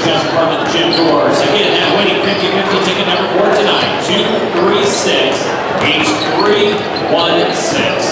just in front of the gym doors. Again, that winning 50-50 ticket number 4 tonight, 236 H316.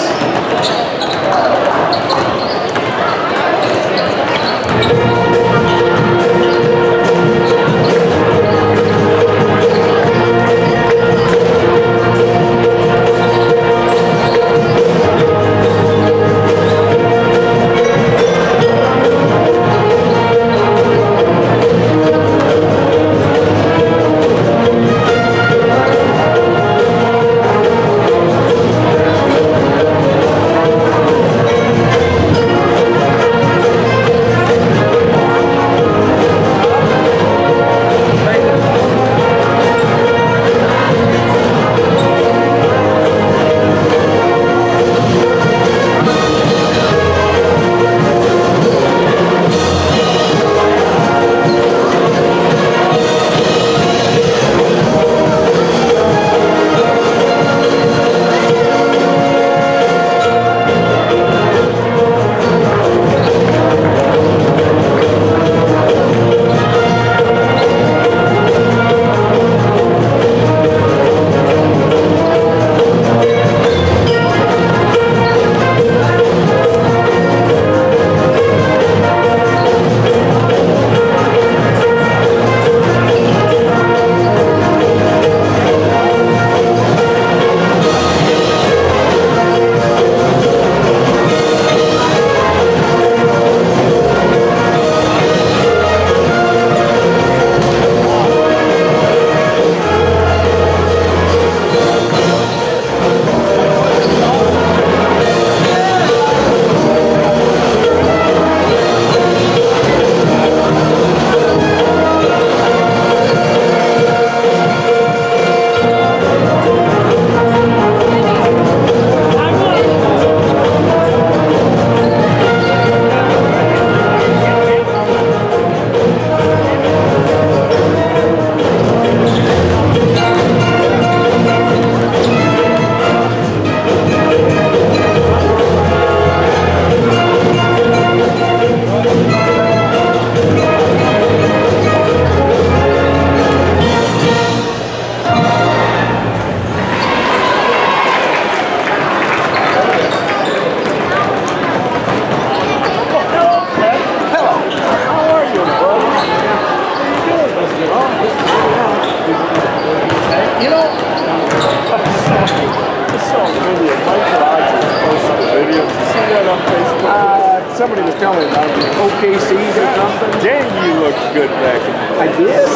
Somebody was telling me about the OKCs or something. Dang, you looked good back in the day. I did.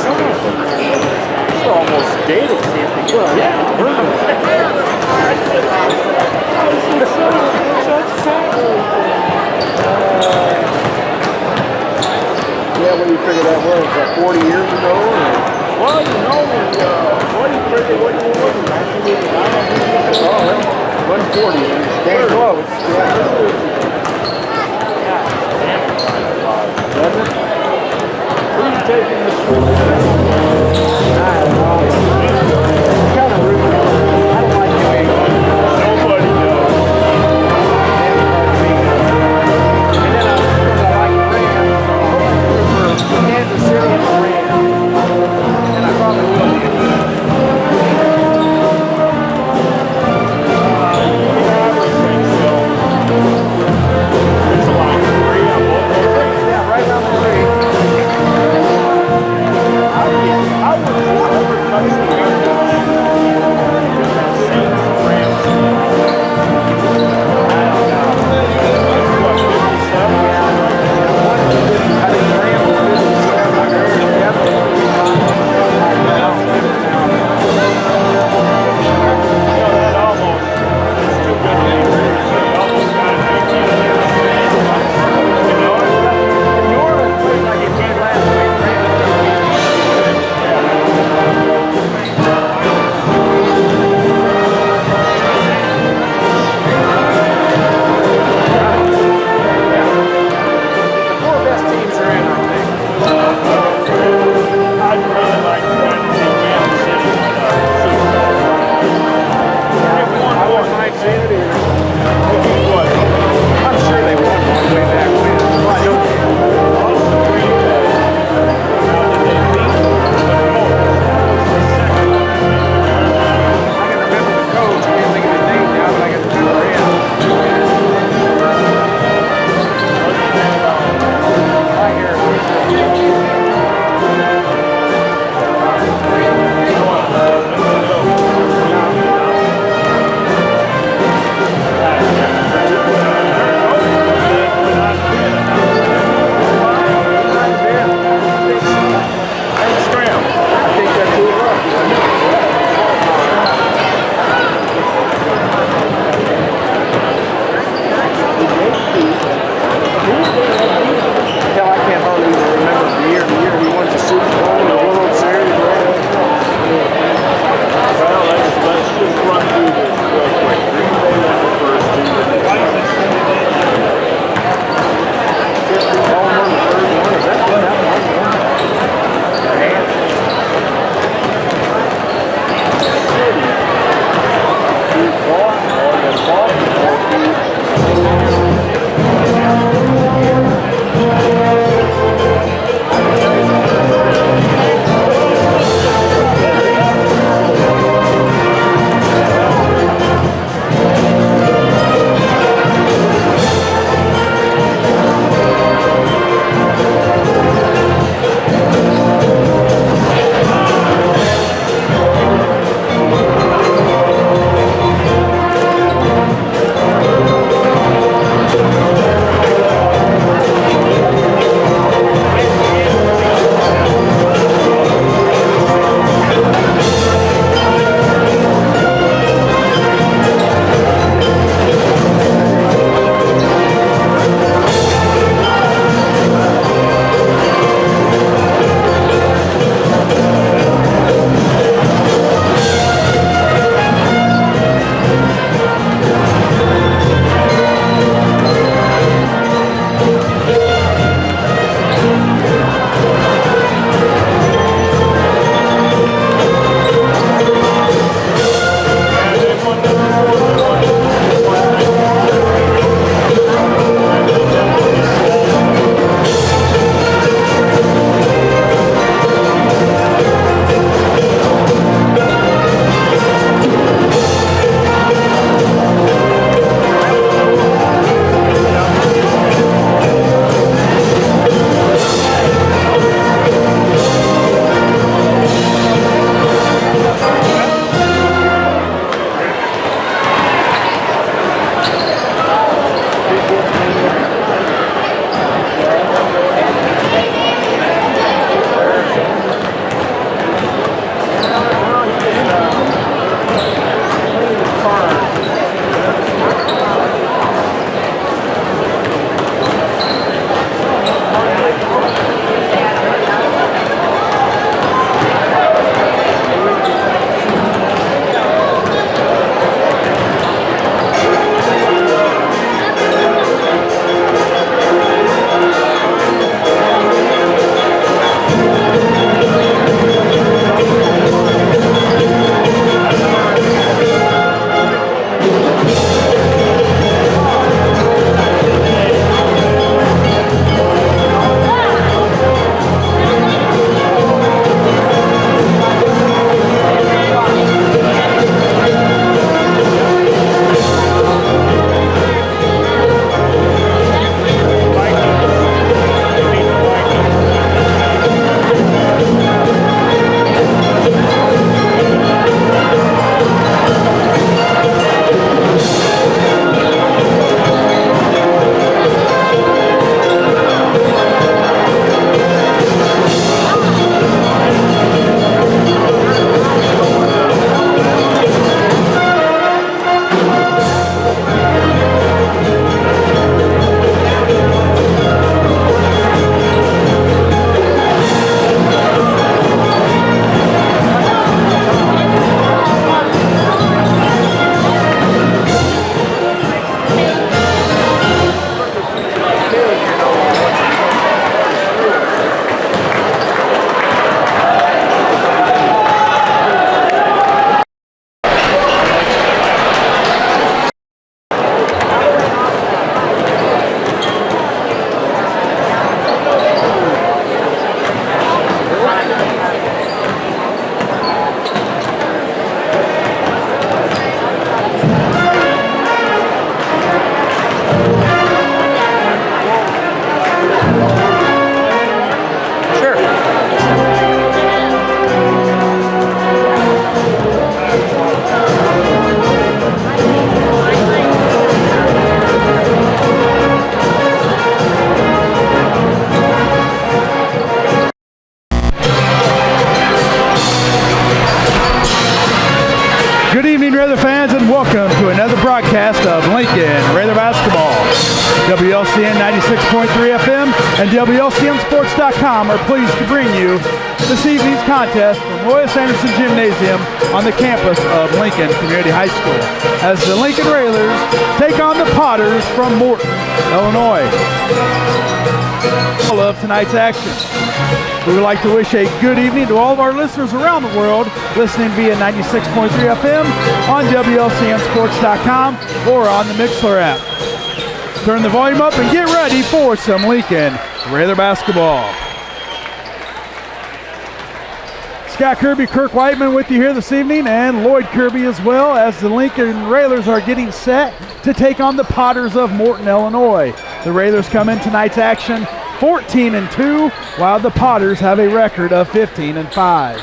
You're almost dated. Well, yeah. Yeah, what do you figure that was? Like 40 years ago? Or? Well, you know, what do you figure? What do you look at? 1989? Oh, well, 140. Dang close. Yeah. Who are you taking this for? I don't know. It's kind of rude. I don't like New England. Nobody knows. And then I like Rams. For Kansas City and the Rams. And I probably will. I would Raider fans, and welcome to another broadcast of Lincoln Raider Basketball. WLCN 96.3 FM and WLCNsports.com are pleased to bring you this evening's contest from Royce Anderson Gymnasium on the campus of Lincoln Community High School as the Lincoln Railers take on the Potters from Morton, Illinois. All of tonight's action. We would like to wish a good evening to all of our listeners around the world listening via 96.3 FM on WLCNsports.com or on the Mixler app. Turn the volume up and get ready for some Lincoln Raider basketball. Scott Kirby, Kirk Whiteman with you here this evening, and Lloyd Kirby as well, as the Lincoln Railers are getting set to take on the Potters of Morton, Illinois. The Railers come in tonight's action 14-2, while the Potters have a record of 15-5.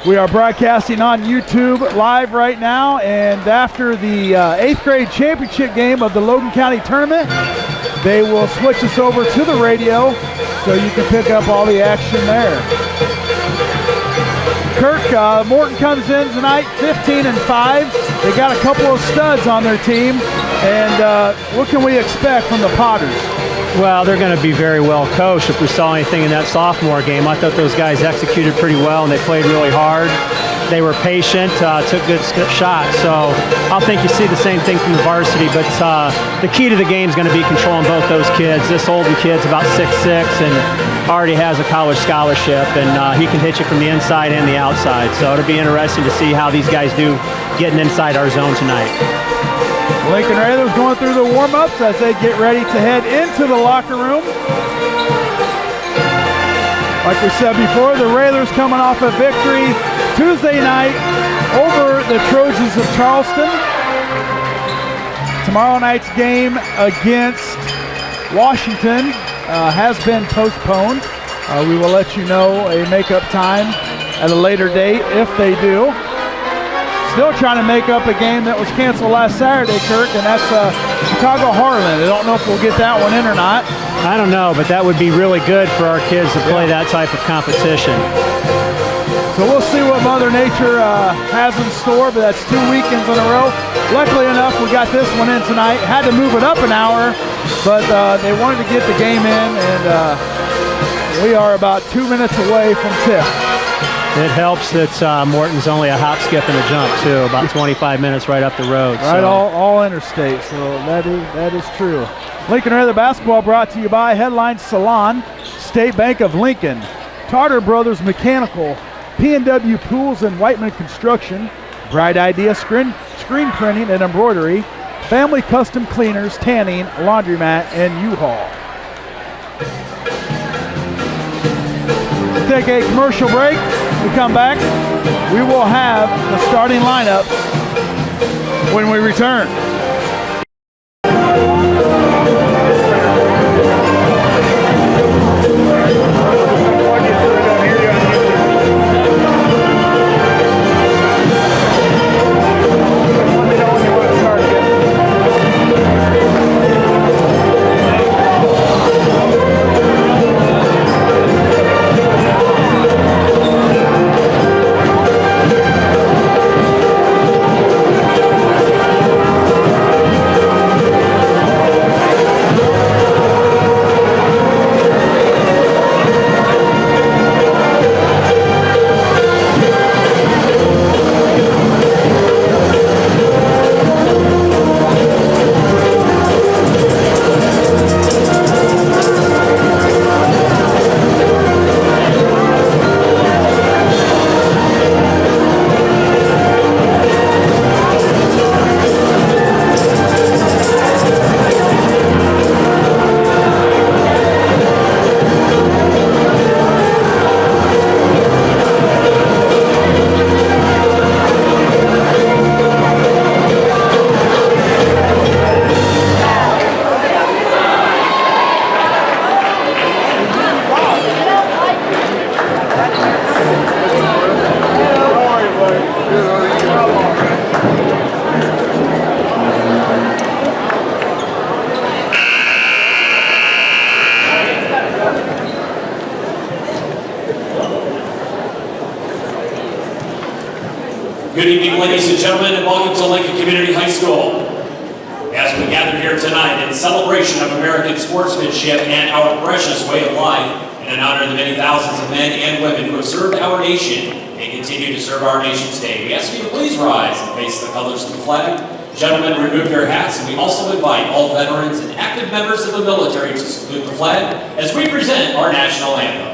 We are broadcasting on YouTube live right now, and after the 8th grade championship game of the Logan County tournament, they will switch us over to the radio so you can pick up all the action there. Kirk, Morton comes in tonight 15-5. They got a couple of studs on their team, and what can we expect from the Potters? Well, they're going to be very well coached. If we saw anything in that sophomore game, I thought those guys executed pretty well and they played really hard. They were patient, took good shots. So I think you see the same thing from the varsity, but the key to the game is going to be controlling both those kids. This Olden kid's about 6'6" and already has a college scholarship, and he can hit you from the inside and the outside. So it'll be interesting to see how these guys do getting inside our zone tonight. Lincoln Railers going through the warm-ups as they get ready to head into the locker room. Like we said before, the Railers coming off a victory Tuesday night over the Trojans of Charleston. Tomorrow night's game against Washington has been postponed. We will let you know a makeup time at a later date if they do. Still trying to make up a game that was canceled last Saturday, Kirk, and that's Chicago Harlan. I don't know if we'll get that one in or not. I don't know, but that would be really good for our kids to play that type of competition. So we'll see what Mother Nature has in store, but that's 2 weekends in a row. Luckily enough, we got this one in tonight. Had to move it up an hour, but they wanted to get the game in, and we are about 2 minutes away from tip. It helps that Morton's only a hop, skip, and a jump, too. About 25 minutes right up the road. Right, so. all interstate, so that is true. Lincoln Raider basketball brought to you by Headline Salon, State Bank of Lincoln, Tartar Brothers Mechanical, P&W Pools and Whiteman Construction, Bright Idea Screen Printing and Embroidery, Family Custom Cleaners, Tanning, Laundromat, and U-Haul. Take a commercial break. We come back, we will have the starting lineups when we return. Good evening, ladies and gentlemen, and welcome to Lincoln Community High School. As we gather here tonight in celebration of American sportsmanship and our precious way of life, and in honor of the many thousands of men and women who have served our nation and continue to serve our nation today, we ask you to please rise and face the colors of the flag. Gentlemen, remove your hats, and we also invite all veterans and active members of the military to salute the flag as we present our national anthem.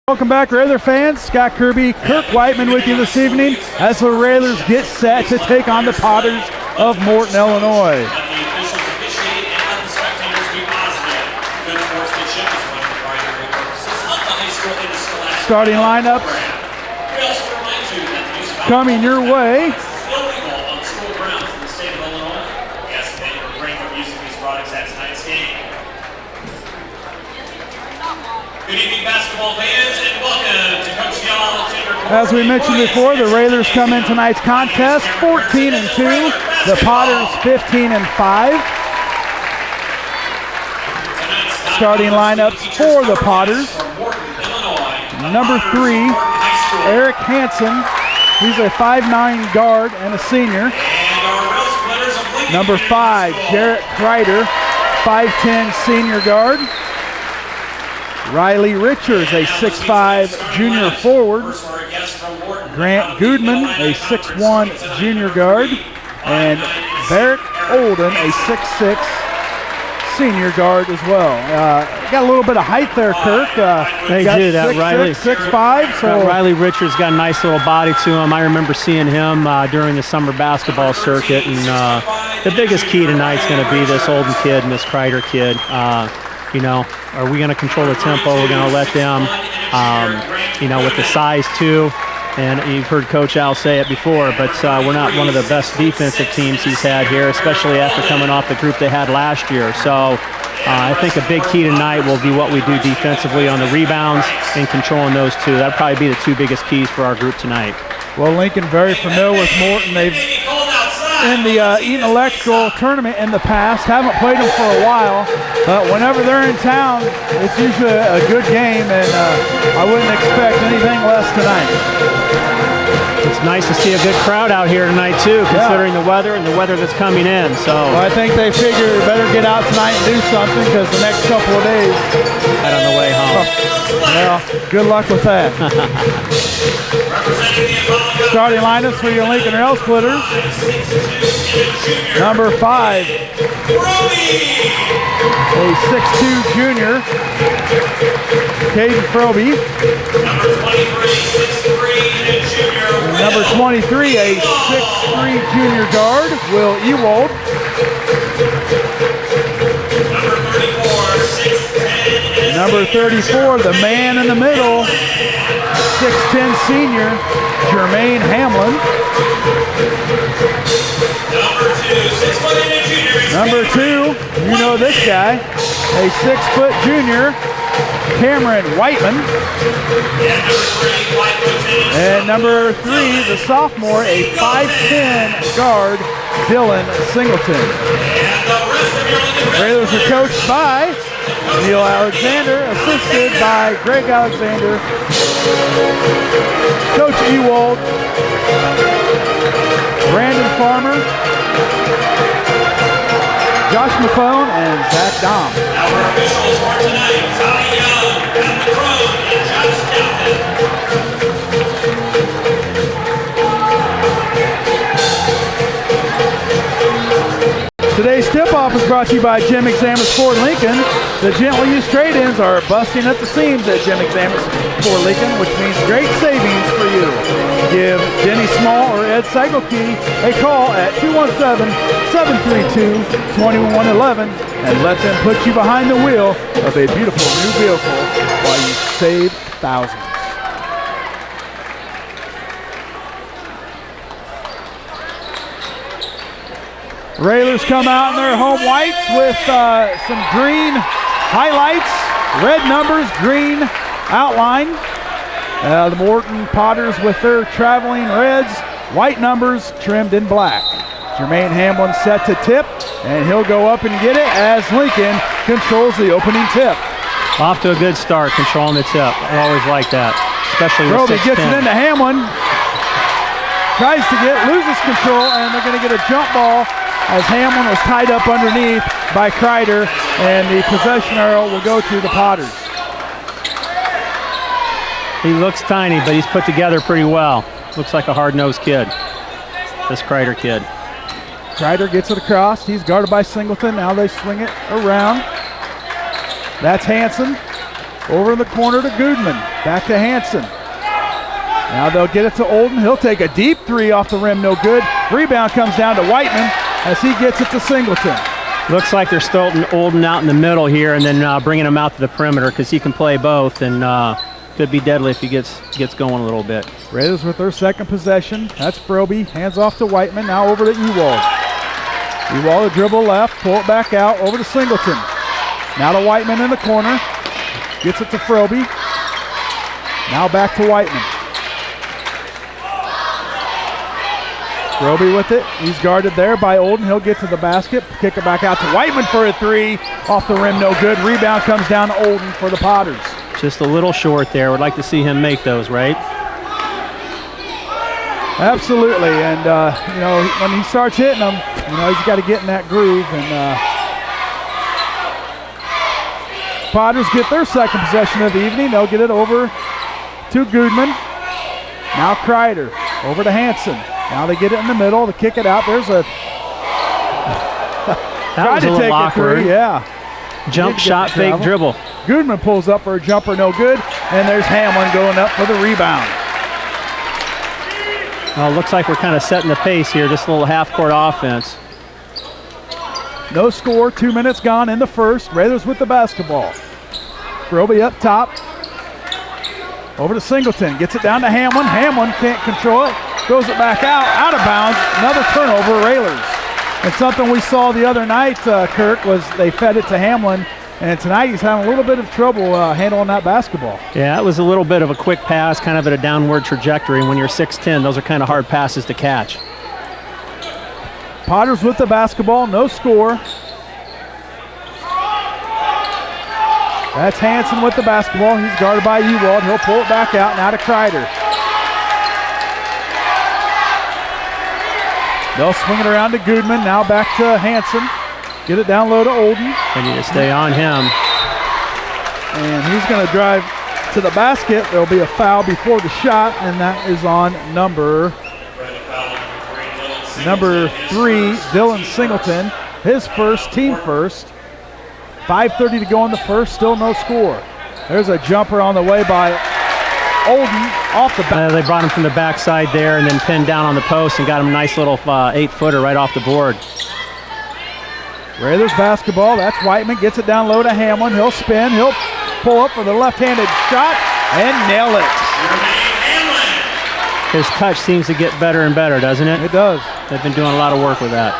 Welcome back, Raider fans. Scott Kirby, Kirk Whiteman with you this evening as the Railers get set to take on the Potters of Morton, Illinois. Let the officials officiate and let the spectators be positive. Good sportsmanship is one of the primary purposes of the high school and scholastic Starting lineups We also remind you that the use of coming your way. is illegal on school grounds in the state of Illinois. We ask that you refrain from using these products at tonight's game. Good evening, basketball fans, and welcome to Coach Y'all. As we mentioned before, the Railers come in tonight's contest 14-2, the Potters 15-5. Starting lineups for the Potters. Number 3, Eric Hansen. He's a 5'9" guard and a senior. Number 5, Jarrett Kreider, 5'10" senior guard. Riley Richards, a 6'5" junior forward. Grant Goodman, a 6'1" junior guard. And Barrett Olden, a 6'6" senior guard as well. Got a little bit of height there, Kirk. They do that, Riley. 6'5". So Riley Richards got a nice little body to him. I remember seeing him during the summer basketball circuit. And the biggest key tonight is going to be this Olden kid and this Kreider kid. You know, are we going to control the tempo? We're going to let them, you know, with the size too. And you've heard Coach Al say it before, but we're not one of the best defensive teams he's had here, especially after coming off the group they had last year. So I think a big key tonight will be what we do defensively on the rebounds and controlling those two. That'll probably be the two biggest keys for our group tonight. Well, Lincoln very familiar with Morton. They've in the Eaton Electrical tournament in the past. Haven't played them for a while, but whenever they're in town, it's usually a good game, and I wouldn't expect anything less tonight. It's nice to see a good crowd out here tonight too, considering the weather and the weather that's coming in. So well, I think they figure they better get out tonight and do something because the next couple of days. Right on the way home. Well, good luck with that. Starting lineups for your Lincoln Railsplitters. Number 5, a 6'2" junior, Caden Froby. Number 23, a 6'3" junior guard, Will Ewald. Number 34, the man in the middle, 6'10" senior, Jermaine Hamlin. Number 2, you know this guy, a 6-foot junior, Cameron Whiteman. And number 3, the sophomore, a 5'10" guard, Dylan Singleton. Railers are coached by Neil Alexander, assisted by Greg Alexander, Coach Ewald, Brandon Farmer, Josh McClone, and Zach Dom. Our officials for tonight, Tommy Young, Matt McCrone, and Josh Dalton. Today's tip-off is brought to you by Gym Examiners Ford Lincoln. The gently used trade-ins are busting at the seams at Gym Examiners Ford Lincoln, which means great savings for you. Give Jenny Small or Ed Segelkey a call at 217-732-2111 and let them put you behind the wheel of a beautiful new vehicle while you save thousands. Railers come out in their home whites with some green highlights, red numbers, green outline. The Morton Potters with their traveling reds, white numbers trimmed in black. Jermaine Hamlin set to tip, and he'll go up and get it as Lincoln controls the opening tip. Off to a good start, controlling the tip. I always like that, especially with Kirby 6'10". gets it into Hamlin, tries to loses control, and they're going to get a jump ball as Hamlin was tied up underneath by Kreider, and the possession arrow will go to the Potters. He looks tiny, but he's put together pretty well. Looks like a hard-nosed kid, this Kreider kid. Kreider gets it across. He's guarded by Singleton. Now they swing it around. That's Hansen. Over in the corner to Goodman. Back to Hansen. Now they'll get it to Olden. He'll take a deep three off the rim, no good. Rebound comes down to Whiteman as he gets it to Singleton. Looks like they're starting Olden out in the middle here and then bringing him out to the perimeter because he can play both and could be deadly if he gets going a little bit. Raiders with their second possession. That's Froby. Hands off to Whiteman. Now over to Ewald. Ewald a dribble left. Pull it back out. Over to Singleton. Now to Whiteman in the corner. Gets it to Froby. Now back to Whiteman. Roby with it. He's guarded there by Olden. He'll get to the basket. Kick it back out to Whiteman for a three. Off the rim, no good. Rebound comes down to Olden for the Potters. Just a little short there. Would like to see him make those, right? Absolutely. And, when he starts hitting them, he's got to get in that groove. And Potters get their second possession of the evening. They'll get it over to Goodman. Now Kreider. Over to Hansen. Now they get it in the middle to kick it out. There's a that was a little awkward. Yeah. Jump shot, fake dribble. Goodman pulls up for a jumper, no good. And there's Hamlin going up for the rebound. Well, it looks like we're kind of setting the pace here. Just a little half-court offense. No score. 2 minutes gone in the first. Raiders with the basketball. Roby up top. Over to Singleton. Gets it down to Hamlin. Hamlin can't control it. Throws it back out of bounds. Another turnover, Railers. And something we saw the other night, Kirk, was they fed it to Hamlin, and tonight he's having a little bit of trouble handling that basketball. Yeah, it was a little bit of a quick pass, kind of at a downward trajectory. And when you're 6'10", those are kind of hard passes to catch. Potters with the basketball, no score. That's Hansen with the basketball. He's guarded by Ewald. He'll pull it back out, now to Kreider. They'll swing it around to Goodman. Now back to Hansen. Get it down low to Olden. They need to stay on him. And he's going to drive to the basket. There'll be a foul before the shot, and that is on number 3, Dylan Singleton. His first, team first. 5:30 to go in the first, still no score. There's a jumper on the way by Olden off the back. They brought him from the backside there and then pinned down on the post and got him a nice little 8-footer right off the board. Raiders basketball. That's Whiteman. Gets it down low to Hamlin. He'll spin. He'll pull up for the left-handed shot and nail it. His touch seems to get better and better, doesn't it? It does. They've been doing a lot of work with that.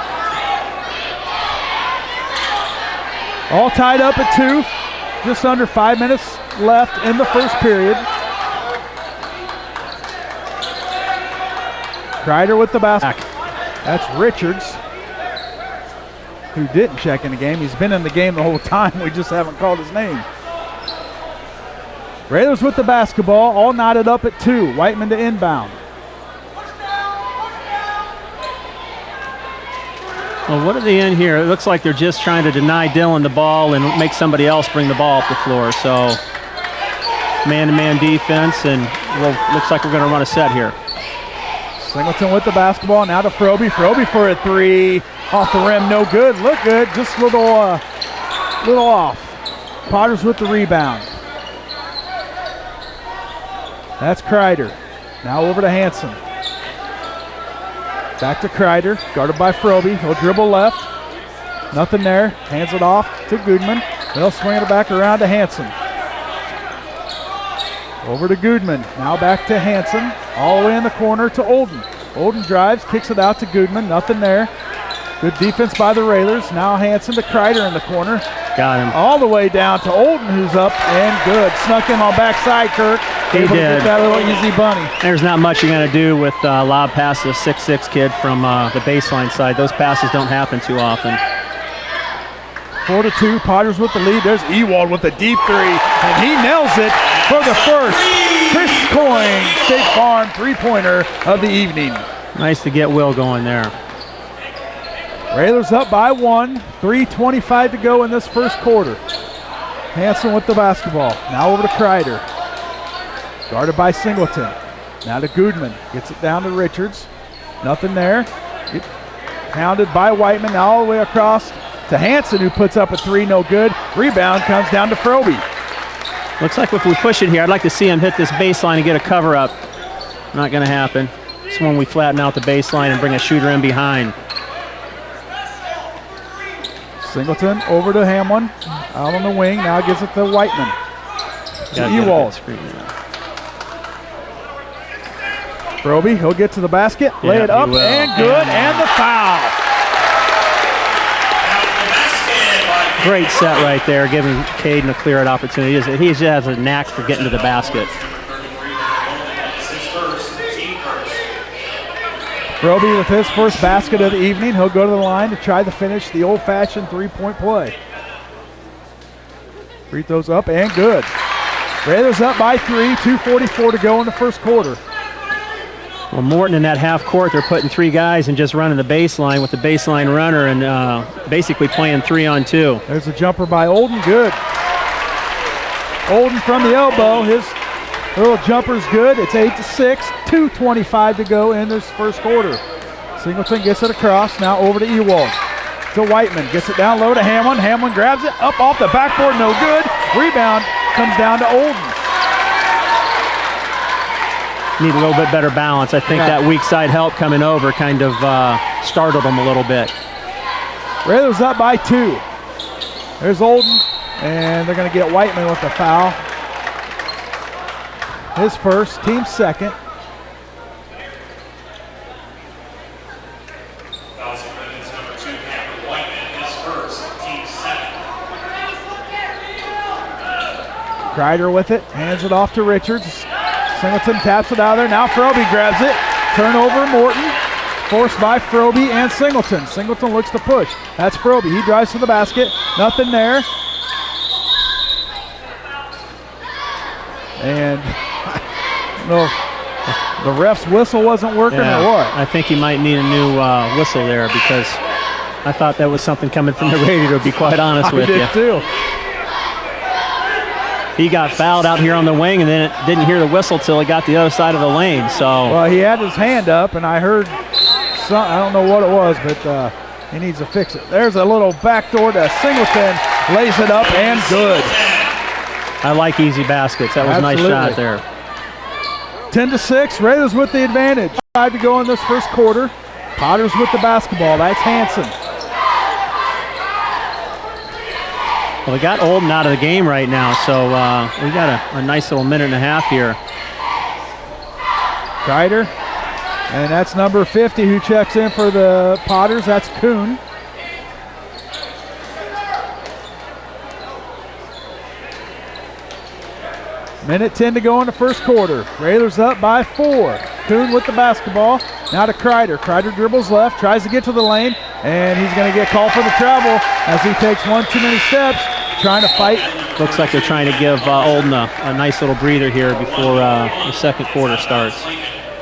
All tied up at 2. Just under 5 minutes left in the first period. Kreider with the basket. That's Richards. who didn't check in the game. He's been in the game the whole time. We just haven't called his name. Raiders with the basketball, all knotted up at 2. Whiteman to inbound. Well, what are they in here? It looks like they're just trying to deny Dylan the ball and make somebody else bring the ball up the floor. So man-to-man defense, and looks like we're going to run a set here. Singleton with the basketball, now to Froby. Froby for a 3, off the rim, no good. Look good, just a little off. Potters with the rebound. That's Kreider. Now over to Hansen. Back to Kreider, guarded by Froby. He'll dribble left. Nothing there. Hands it off to Goodman. They'll swing it back around to Hansen. Over to Goodman. Now back to Hansen. All the way in the corner to Olden. Olden drives, kicks it out to Goodman. Nothing there. Good defense by the Railers. Now Hansen to Kreider in the corner. Got him. All the way down to Olden, who's up and good. Snuck in on backside, Kirk. He Able to did. get that little easy bunny. There's not much you're going to do with lob passes, 6'6" kid from the baseline side. Those passes don't happen too often. 4-2, Potters with the lead. There's Ewald with a deep 3, and he nails it for the first Chris Coyne State Farm three-pointer of the evening. Nice to get Will going there. Railers up by 1, 3:25 to go in this first quarter. Hansen with the basketball. Now over to Kreider. Guarded by Singleton. Now to Goodman. Gets it down to Richards. Nothing there. Pounded by Whiteman. Now all the way across to Hansen, who puts up a 3, no good. Rebound comes down to Froby. Looks like if we push it here, I'd like to see him hit this baseline and get a cover up. Not going to happen. It's when we flatten out the baseline and bring a shooter in behind. Singleton over to Hamlin. Out on the wing. Now gives it to Whiteman. To Ewald. Froby, he'll get to the basket. Lay it up and good. And the foul. Great set right there, giving Caden a clear-out opportunity. He just has a knack for getting to the basket. Kirby with his first basket of the evening. He'll go to the line to try to finish the old-fashioned three-point play. Free throws up and good. Raiders up by 3, 2:44 to go in the first quarter. Well, Morton in that half court, they're putting 3 guys and just running the baseline with the baseline runner and basically playing 3-on-2. There's a jumper by Olden, good. Olden from the elbow, his little jumper's good. It's 8-6, 2:25 to go in this first quarter. Singleton gets it across, now over to Ewald. To Whiteman, gets it down low to Hamlin. Hamlin grabs it, up off the backboard, no good. Rebound comes down to Olden. Need a little bit better balance. I think that weak side help coming over kind of startled them a little bit. Raiders up by 2. There's Olden, and they're going to get Whiteman with the foul. His first, team second. Kreider with it, hands it off to Richards. Singleton taps it out of there. Now Froby grabs it. Turnover, Morton. Forced by Froby and Singleton. Singleton looks to push. That's Froby. He drives to the basket. Nothing there. And no, the ref's whistle wasn't working or what? I think he might need a new whistle there because I thought that was something coming from the radio, to be quite honest with you. I did too. He got fouled out here on the wing and then didn't hear the whistle till he got the other side of the lane. So well, he had his hand up and I heard I don't know what it was, but he needs to fix it. There's a little backdoor to Singleton, lays it up and good. I like easy baskets. That was Absolutely. a nice shot there. 10-6, Raiders with the advantage. 5 to go in this first quarter. Potters with the basketball. That's Hansen. Well, they got Olden out of the game right now, so we got a nice little minute and a half here. Kreider, and that's number 50 who checks in for the Potters. That's Kuhn. Minute 10 to go in the first quarter. Raiders up by 4. Kuhn with the basketball. Now to Kreider. Kreider dribbles left, tries to get to the lane, and he's going to get called for the travel as he takes one too many steps, trying to fight. Looks like they're trying to give Olden a nice little breather here before the second quarter starts.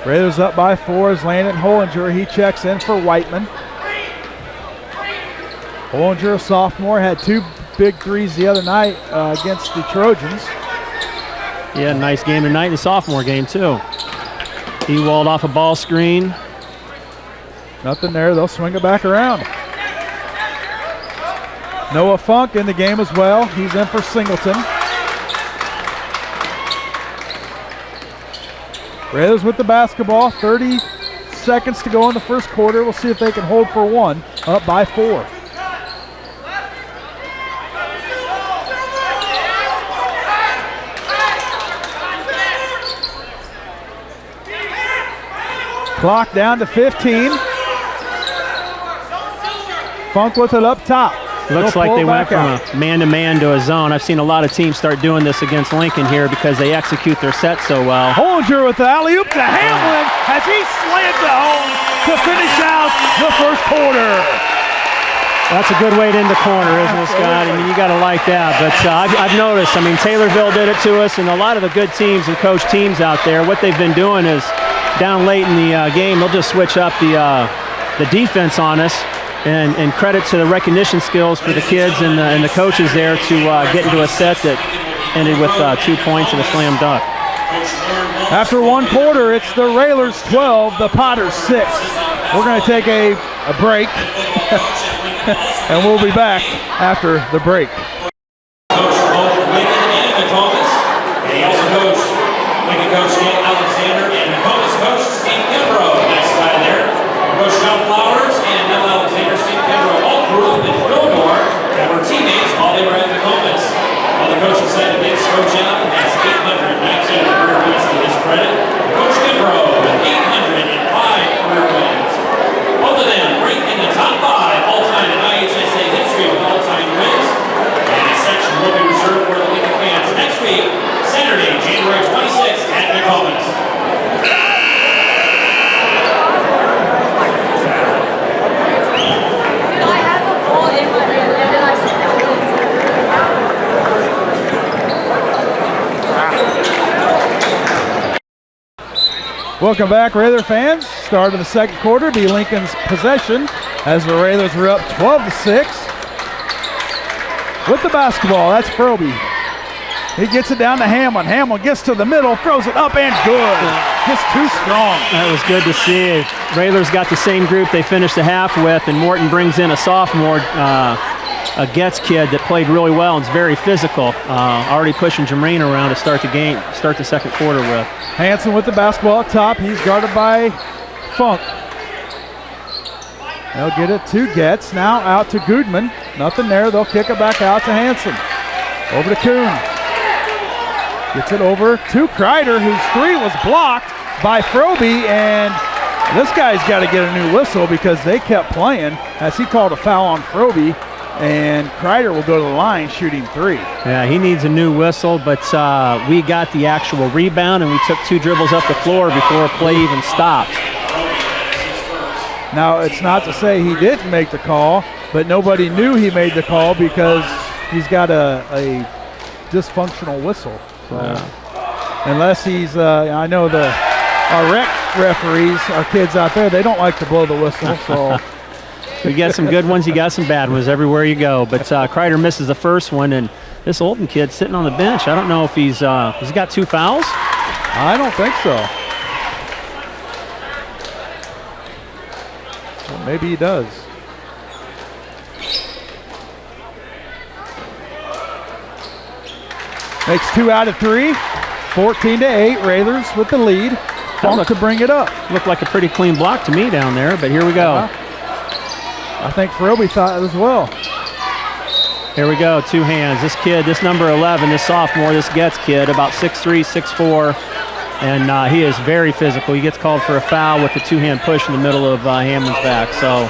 Raiders up by 4 is Landon Hollinger. He checks in for Whiteman. Hollinger, a sophomore, had 2 big threes the other night against the Trojans. Yeah, nice game tonight, the sophomore game too. He walled off a ball screen. Nothing there, they'll swing it back around. Noah Funk in the game as well. He's in for Singleton. Raiders with the basketball, 30 seconds to go in the first quarter. We'll see if they can hold for 1, up by 4. Clock down to 15. Funk with it up top. Looks like they went from a man-to-man to a zone. I've seen a lot of teams start doing this against Lincoln here because they execute their set so well. Hollinger with the alley-oop to Hamlin as he slams it home to finish out the first quarter. That's a good way to end the corner, isn't it, Scott? I mean, you got to like that. But I've noticed, I mean, Taylorville did it to us, and a lot of the good teams and coach teams out there, what they've been doing is down late in the game, they'll just switch up the defense on us. And credit to the recognition skills for the kids and the coaches there to get into a set that ended with 2 points and a slam dunk. After 1 quarter, it's the Railers 12, the Potters 6. We're going to take a break, and we'll be back after the break. Coach both Lincoln and Nokomis, and he also coached Lincoln coach Neil Alexander and Nokomis coach Steve Kimbrough. Nice guy there. Coach John Flowers and Neil Alexander, Steve Kimbrough all grew up in Fillmore and were teammates while they were at Nokomis. On the coaching side of things, Coach Allen has 819 career wins to his credit. Coach Kimbrough with 805 career wins. Both of them rank in the top 5 all-time in IHSA history with all-time wins. And this section will be reserved for the Lincoln fans next week, Saturday, January 26th at Nokomis. Welcome back, Raider fans. Start of the second quarter, be Lincoln's possession as the Railers are up 12-6. With the basketball, that's Froby. He gets it down to Hamlin. Hamlin gets to the middle, throws it up and good. Just too strong. That was good to see. Railers got the same group they finished the half with, and Morton brings in a sophomore, a Getz kid that played really well and is very physical. Already pushing Jamarine around to start the second quarter with. Hanson with the basketball up top. He's guarded by Funk. They'll get it to Getz. Now out to Goodman. Nothing there. They'll kick it back out to Hanson. Over to Kuhn. Gets it over to Kreider, whose 3 was blocked by Froby, and this guy's got to get a new whistle because they kept playing as he called a foul on Froby, and Kreider will go to the line shooting 3. Yeah, he needs a new whistle, but we got the actual rebound, and we took 2 dribbles up the floor before play even stopped. Now, it's not to say he didn't make the call, but nobody knew he made the call because he's got a dysfunctional whistle. So, unless he's, I know our rec referees, our kids out there, they don't like to blow the whistle. So you got some good ones, you got some bad ones everywhere you go. But Kreider misses the first one, and this Olden kid sitting on the bench. I don't know if he's got 2 fouls. I don't think so. Well, maybe he does. Makes 2 out of 3. 14-8. Railers with the lead. Funk to bring it up. Looked like a pretty clean block to me down there, but here we go. I think Froby thought it as well. Here we go, 2 hands. This kid, this number 11, this sophomore, this Getz kid, about 6'3", 6'4", and he is very physical. He gets called for a foul with the 2-hand push in the middle of Hamlin's back. So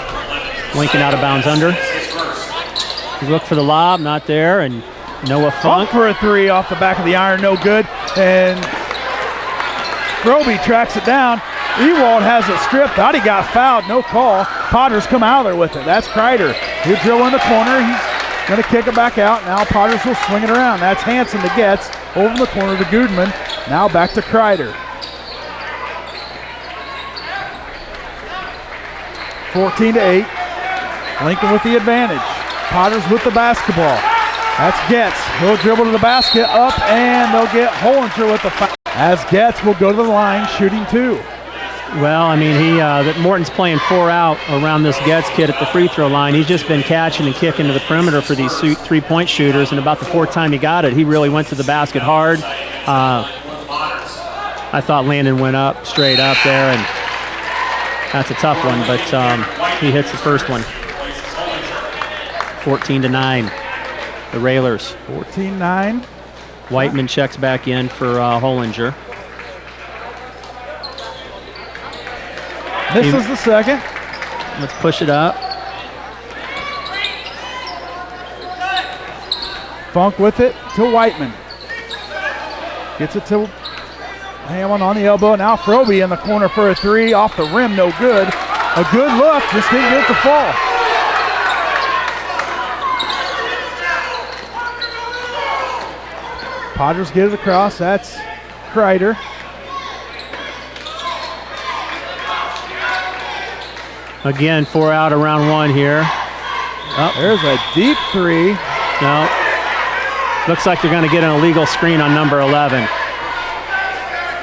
Lincoln out of bounds under. He's looking for the lob, not there, and Noah Funk for a 3 off the back of the iron, no good. And Froby tracks it down. Ewald has it stripped. Thought he got fouled. No call. Potters come out of there with it. That's Kreider. He'll drill in the corner. He's going to kick it back out. Now Potters will swing it around. That's Hansen that gets over in the corner to Goodman. Now back to Kreider. 14-8. Lincoln with the advantage. Potters with the basketball. That's Getz. He'll dribble to the basket, up, and they'll get Hollinger with the foul. As Getz will go to the line, shooting 2. Well, I mean, Morton's playing 4 out around this Getz kid at the free throw line. He's just been catching and kicking to the perimeter for these 3-point shooters, and about the 4th time he got it, he really went to the basket hard. I thought Landon went up, straight up there, and that's a tough one, but he hits the first one. 14-9, the Railers. 14-9. Whiteman checks back in for Hollinger. Misses the second. Let's push it up. Funk with it to Whiteman. Gets it to Hammond on the elbow. Now Froby in the corner for a 3. Off the rim, no good. A good look, just didn't get the fall. Potters get it across. That's Kreider. Again, 4 out of round 1 here. Oh. There's a deep 3. No. Looks like they're going to get an illegal screen on number 11.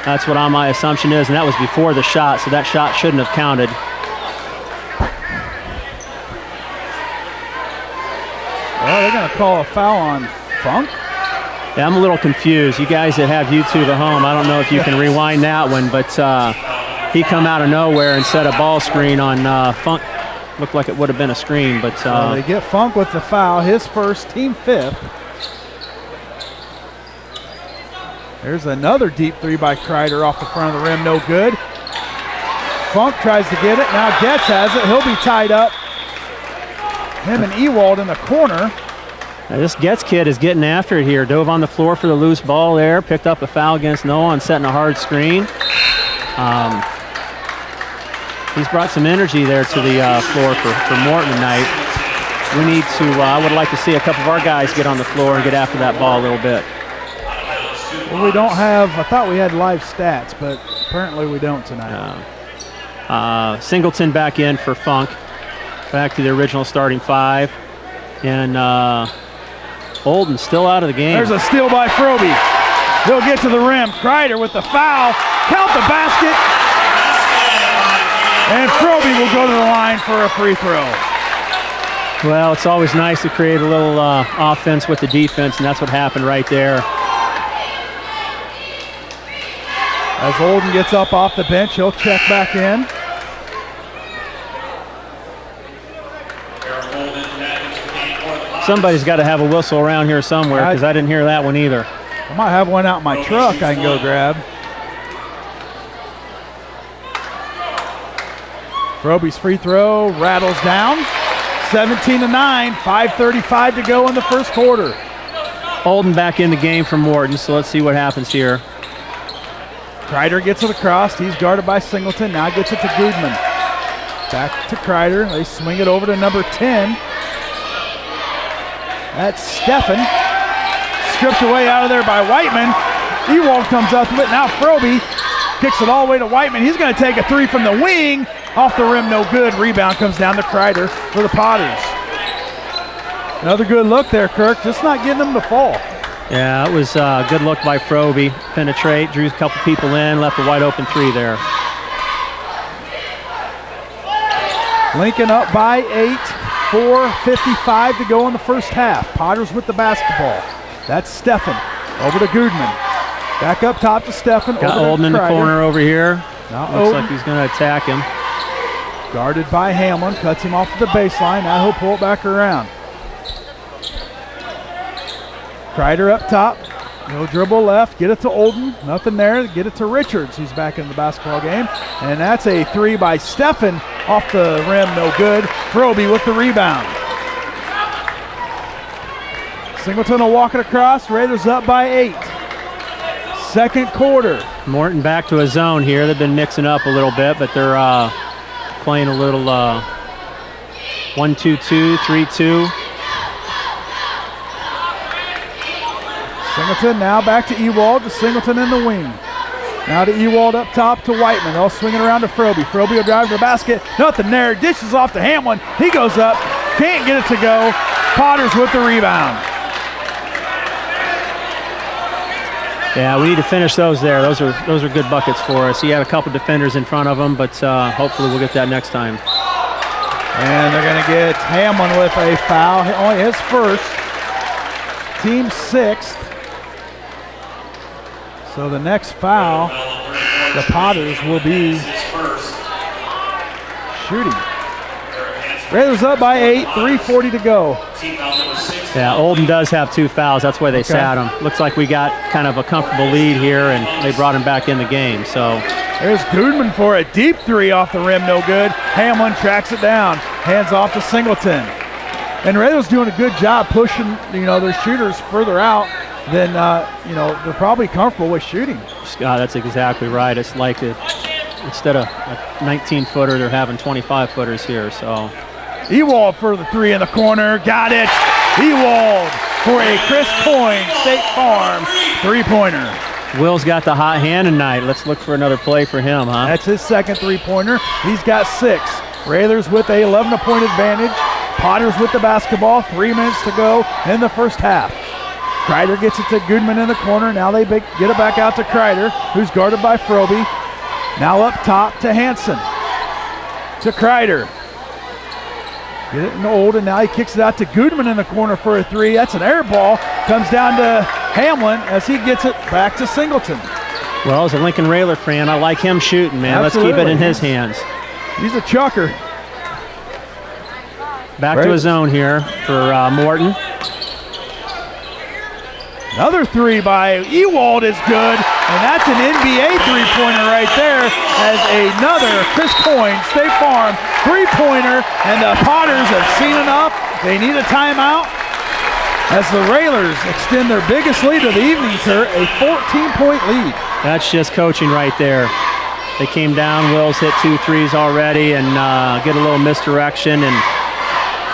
That's what my assumption is, and that was before the shot, so that shot shouldn't have counted. Well, they're going to call a foul on Funk. Yeah, I'm a little confused. You guys that have YouTube at home, I don't know if you can rewind that one, but he come out of nowhere and set a ball screen on Funk. Looked like it would have been a screen, but they get Funk with the foul, his first, team 5th. There's another deep 3 by Kreider off the front of the rim, no good. Funk tries to get it, now Getz has it, he'll be tied up. Him and Ewald in the corner. Now this Getz kid is getting after it here. Dove on the floor for the loose ball there, picked up a foul against Noah and setting a hard screen. He's brought some energy there to the floor for Morton tonight. We need to, I would like to see a couple of our guys get on the floor and get after that ball a little bit. Well, we don't have, I thought we had live stats, but apparently we don't tonight. Singleton back in for Funk. Back to the original starting 5. And Olden still out of the game. There's a steal by Froby. He'll get to the rim. Kreider with the foul. Count the basket. And Froby will go to the line for a free throw. Well, it's always nice to create a little offense with the defense, and that's what happened right there. As Olden gets up off the bench, he'll check back in. Somebody's got to have a whistle around here somewhere, because I didn't hear that one either. I might have one out in my truck I can go grab. Froby's free throw rattles down. 17-9, 5:35 to go in the first quarter. Olden back in the game for Morton, so let's see what happens here. Kreider gets it across. He's guarded by Singleton. Now gets it to Goodman. Back to Kreider. They swing it over to number 10. That's Steffen. Stripped away out of there by Whiteman. Ewald comes up with it. Now Froby kicks it all the way to Whiteman. He's going to take a 3 from the wing. Off the rim, no good. Rebound comes down to Kreider for the Potters. Another good look there, Kirk. Just not getting them to fall. Yeah, it was a good look by Froby. Penetrate, drew a couple people in, left a wide open 3 there. Lincoln up by 8. 4:55 to go in the first half. Potters with the basketball. That's Steffen. Over to Goodman. Back up top to Steffen. Got Olden in the corner over here. Now Looks Olden, like he's going to attack him. guarded by Hamlin. Cuts him off the baseline. Now he'll pull it back around. Kreider up top. No dribble left. Get it to Olden. Nothing there. Get it to Richards, who's back in the basketball game. And that's a 3 by Steffen. Off the rim, no good. Froby with the rebound. Singleton will walk it across. Raiders up by 8. second quarter. Morton back to a zone here. They've been mixing up a little bit, but they're playing a little 1-2-2, 3-2. Singleton now back to Ewald, to Singleton in the wing. Now to Ewald up top to Whiteman. They'll swing it around to Froby. Froby will drive to the basket. Nothing there. Dishes off to Hamlin. He goes up. Can't get it to go. Potters with the rebound. Yeah, we need to finish those there. Those are good buckets for us. He had a couple defenders in front of him, but hopefully we'll get that next time. And they're going to get Hamlin with a foul. Only his first. Team sixth. So the next foul, the Potters will be shooting. Raiders up by 8, 3:40 to go. Yeah, Olden does have 2 fouls. That's why they sat him. Looks like we got kind of a comfortable lead here, and they brought him back in the game. So there's Goodman for a deep three off the rim, no good. Hamlin tracks it down, hands off to Singleton. And Raiders doing a good job pushing, their shooters further out. Then, they're probably comfortable with shooting. Scott, that's exactly right. It's like instead of a 19-footer, they're having 25-footers here. So Ewald for the three in the corner. Got it. Ewald for a Chris Coyne State Farm three-pointer. Will's got the hot hand tonight. Let's look for another play for him, huh? That's his second three-pointer. He's got 6. Raiders with a 11-point advantage. Potters with the basketball. 3 minutes to go in the first half. Kreider gets it to Goodman in the corner. Now they get it back out to Kreider, who's guarded by Froby. Now up top to Hansen. To Kreider. Get it in Old, and now he kicks it out to Goodman in the corner for a 3. That's an air ball. Comes down to Hamlin as he gets it back to Singleton. Well, as a Lincoln Railer fan, I like him shooting, man. Absolutely. Let's keep it in his hands. He's a chucker. Back to a zone here for Morton. Another 3 by Ewald is good, and that's an NBA three-pointer right there as another Chris Coyne State Farm three-pointer, and the Potters have seen enough. They need a timeout as the Railers extend their biggest lead of the evening, Kurt, a 14-point lead. That's just coaching right there. They came down, Will's hit 2 threes already, and get a little misdirection, and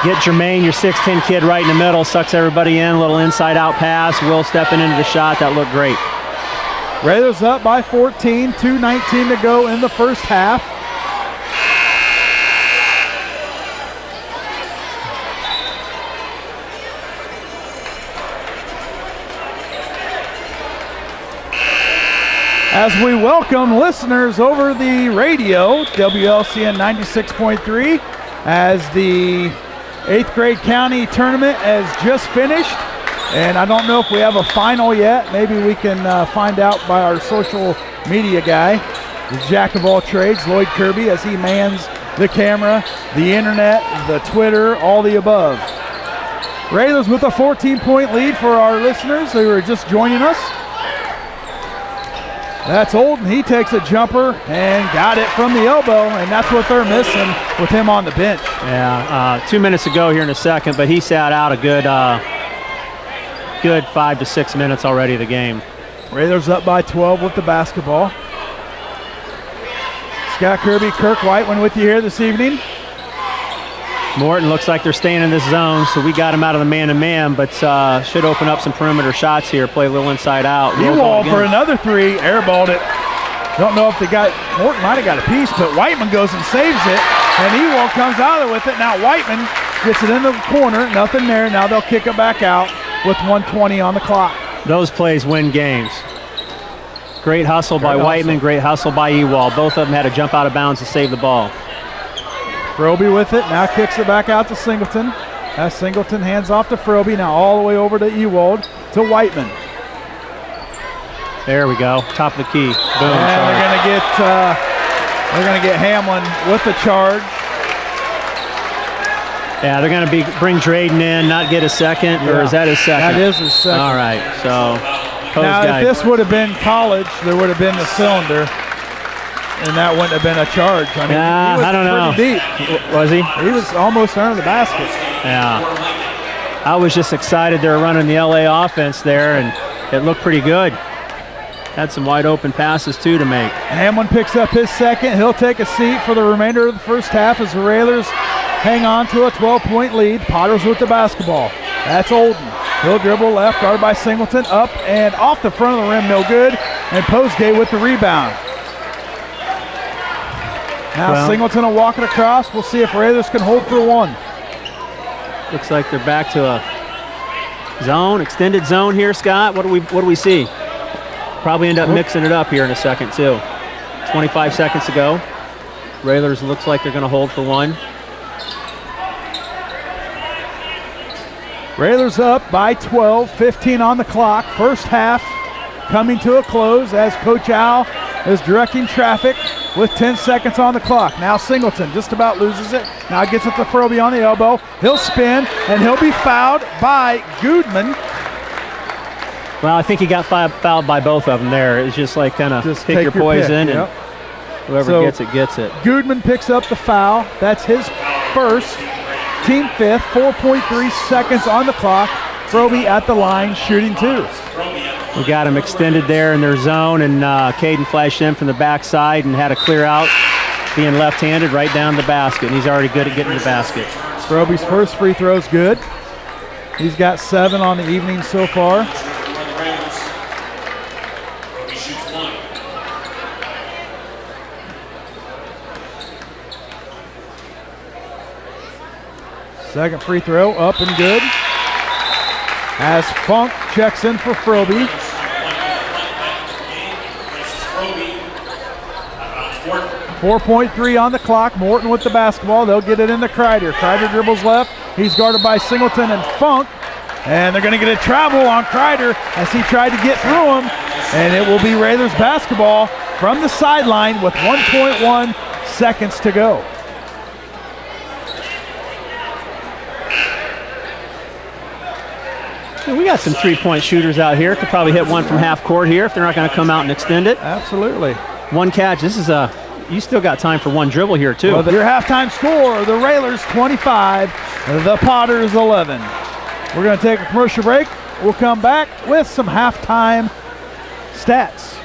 get Jermaine, your 6'10" kid, right in the middle, sucks everybody in, a little inside-out pass. Will stepping into the shot. That looked great. Raiders up by 14, 2:19 to go in the first half. As we welcome listeners over the radio, WLCN 96.3, as the 8th grade county tournament has just finished, and I don't know if we have a final yet. Maybe we can find out by our social media guy, the jack of all trades, Lloyd Kirby, as he mans the camera, the internet, the Twitter, all the above. Raiders with a 14-point lead for our listeners who are just joining us. That's Olden. He takes a jumper and got it from the elbow, and that's what they're missing with him on the bench. Yeah, 2 minutes to go here in a second, but he sat out a good 5 to 6 minutes already of the game. Raiders up by 12 with the basketball. Scott Kirby, Kirk Whiteman with you here this evening. Morton looks like they're staying in this zone, so we got him out of the man-to-man, but should open up some perimeter shots here, play a little inside out. Ewald for another 3, airballed it. Don't know if Morton might have got a piece, but Whiteman goes and saves it, and Ewald comes out of there with it. Now Whiteman gets it in the corner, nothing there. Now they'll kick it back out with 1:20 on the clock. Those plays win games. Great hustle by Whiteman, great hustle by Ewald. Both of them had to jump out of bounds to save the ball. Froby with it, now kicks it back out to Singleton. As Singleton hands off to Froby, now all the way over to Ewald, to Whiteman. There we go, top of the key. Boom. And they're gonna get Hamlin with the charge. Yeah, they're gonna bring Drayden in, not get a second, or is that his second? That is his second. All right, so now if this would have been college, there would have been the cylinder. And that wouldn't have been a charge. I mean, he was I don't know. pretty deep. Was he? He was almost under the basket. Yeah. I was just excited they were running the LA offense there, and it looked pretty good. Had some wide open passes too to make. Hamlin picks up his second. He'll take a seat for the remainder of the first half as the Railers hang on to a 12-point lead. Potters with the basketball. That's Olden. He'll dribble left, guarded by Singleton, up and off the front of the rim, no good. And Postgame with the rebound. Now Singleton will walk it across. We'll see if Railers can hold for one. Looks like they're back to a zone, extended zone here, Scott. What do we see? Probably end up mixing it up here in a second too. 25 seconds to go. Railers looks like they're going to hold for one. Railers up by 12, 15 on the clock. First half coming to a close as Coach Al is directing traffic with 10 seconds on the clock. Now Singleton just about loses it. Now gets it to Froby on the elbow. He'll spin and he'll be fouled by Goodman. Well, I think he got fouled by both of them there. It's just like kind of pick your poison, and whoever gets it, gets it. Goodman picks up the foul. That's his first, team fifth, 4.3 seconds on the clock. Froby at the line, shooting two. We got him extended there in their zone, and Caden flashed in from the backside and had a clear out, being left-handed right down the basket, and he's already good at getting to the basket. Froby's first free throw's good. He's got 7 on the evening so far. Second free throw up and good. As Funk checks in for Froby. 4.3 on the clock. Morton with the basketball. They'll get it into Kreider. Kreider dribbles left. He's guarded by Singleton and Funk. And they're going to get a travel on Kreider as he tried to get through him. And it will be Railers basketball from the sideline with 1.1 seconds to go. We got some three-point shooters out here. Could probably hit one from half court here if they're not going to come out and extend it. Absolutely. One catch. This is you still got time for one dribble here too. Well, your halftime score, the Railers 25, the Potters 11. We're going to take a commercial break. We'll come back with some halftime stats.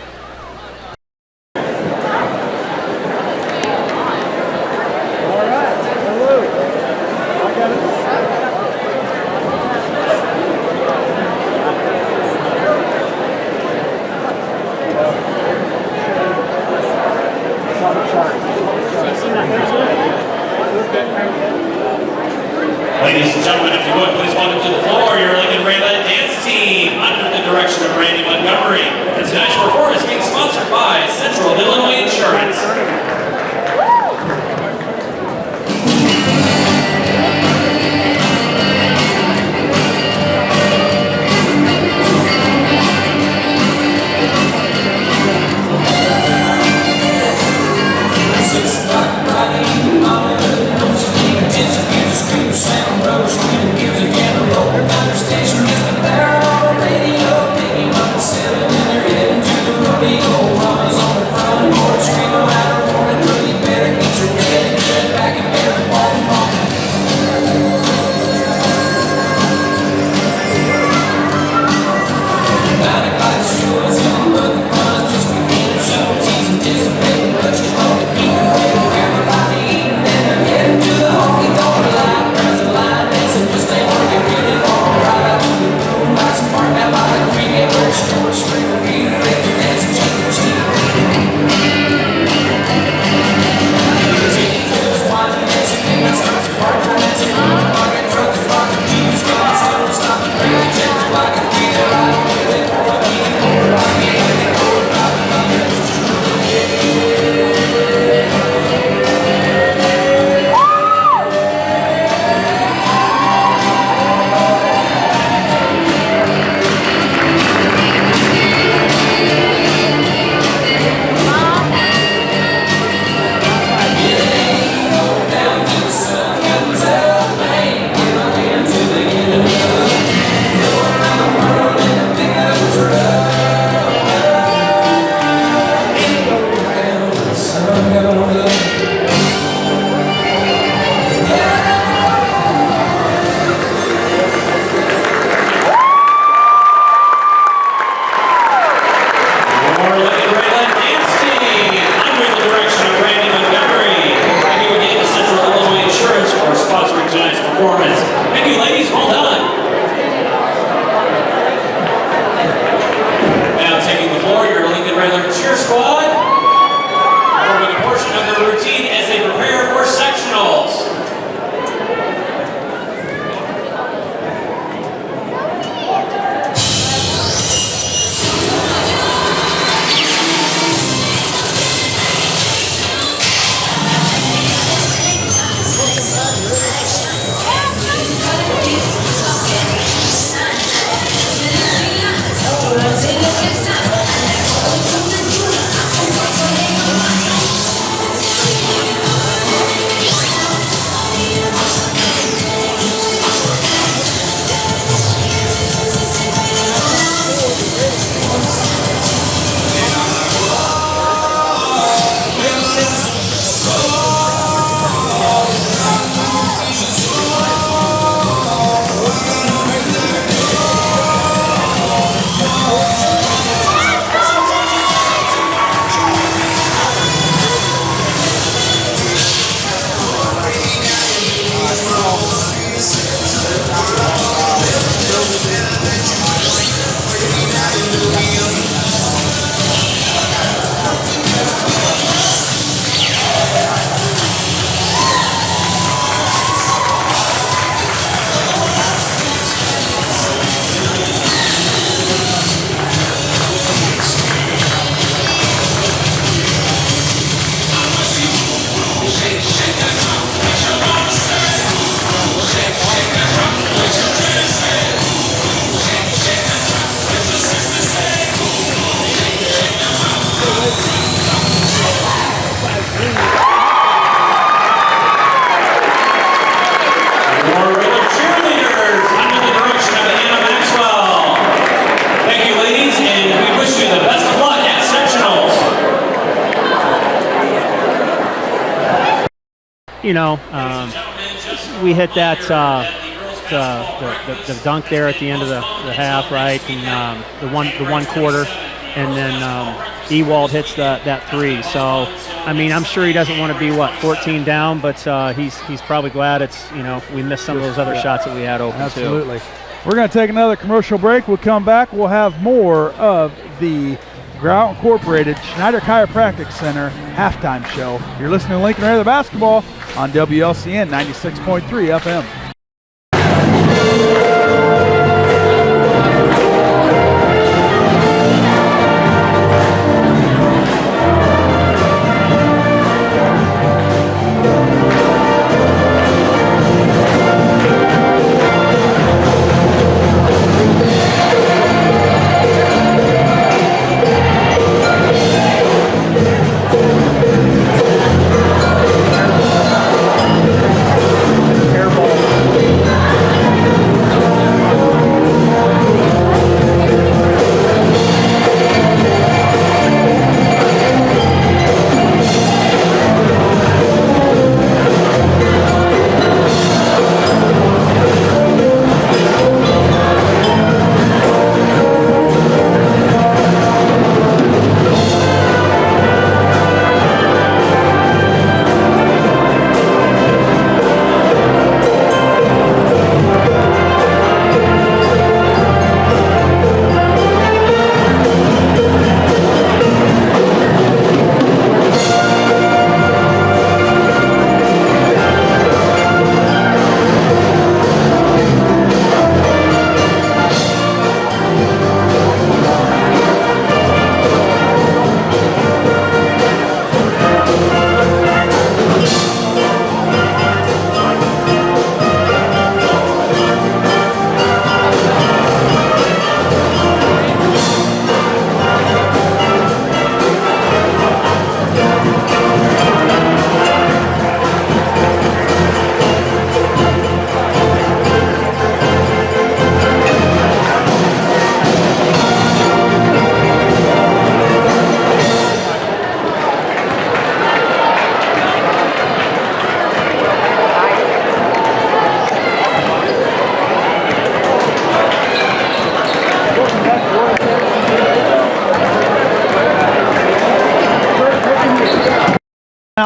Ladies and gentlemen, if you would, please welcome to the floor your Lincoln Raylet dance team under the direction of Randy Montgomery. And tonight's performance being sponsored by Central Illinois Insurance. Station, and they're heading to the rodeo. Mama's on the front porch, screaming out. we hit that the dunk there at the end of the half, right, and the one quarter, and then Ewald hits that three. So, I mean, I'm sure he doesn't want to be 14 down, but he's probably glad it's we missed some of those other shots that we had open. Absolutely. We're going to take another commercial break. We'll come back. We'll have more of the Grout Incorporated Schneider Chiropractic Center halftime show. You're listening to Lincoln Raider Basketball on WLCN 96.3 FM.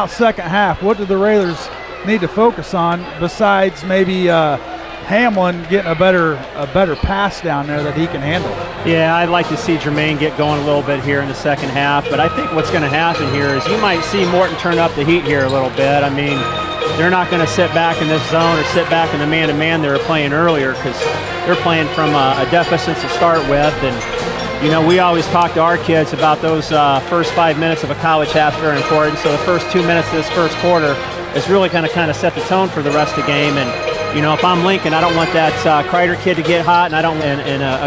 Second half, what do the Railers need to focus on besides maybe Hamlin getting a better pass down there that he can handle? Yeah, I'd like to see Jermaine get going a little bit here in the second half, but I think what's going to happen here is you might see Morton turn up the heat here a little bit. I mean, they're not going to sit back in this zone or sit back in the man-to-man they were playing earlier because they're playing from a deficit to start with. And we always talk to our kids about those first 5 minutes of a college half very important. So the first 2 minutes of this first quarter is really going to kind of set the tone for the rest of the game. And if I'm Lincoln, I don't want that Kreider kid to get hot, and I don't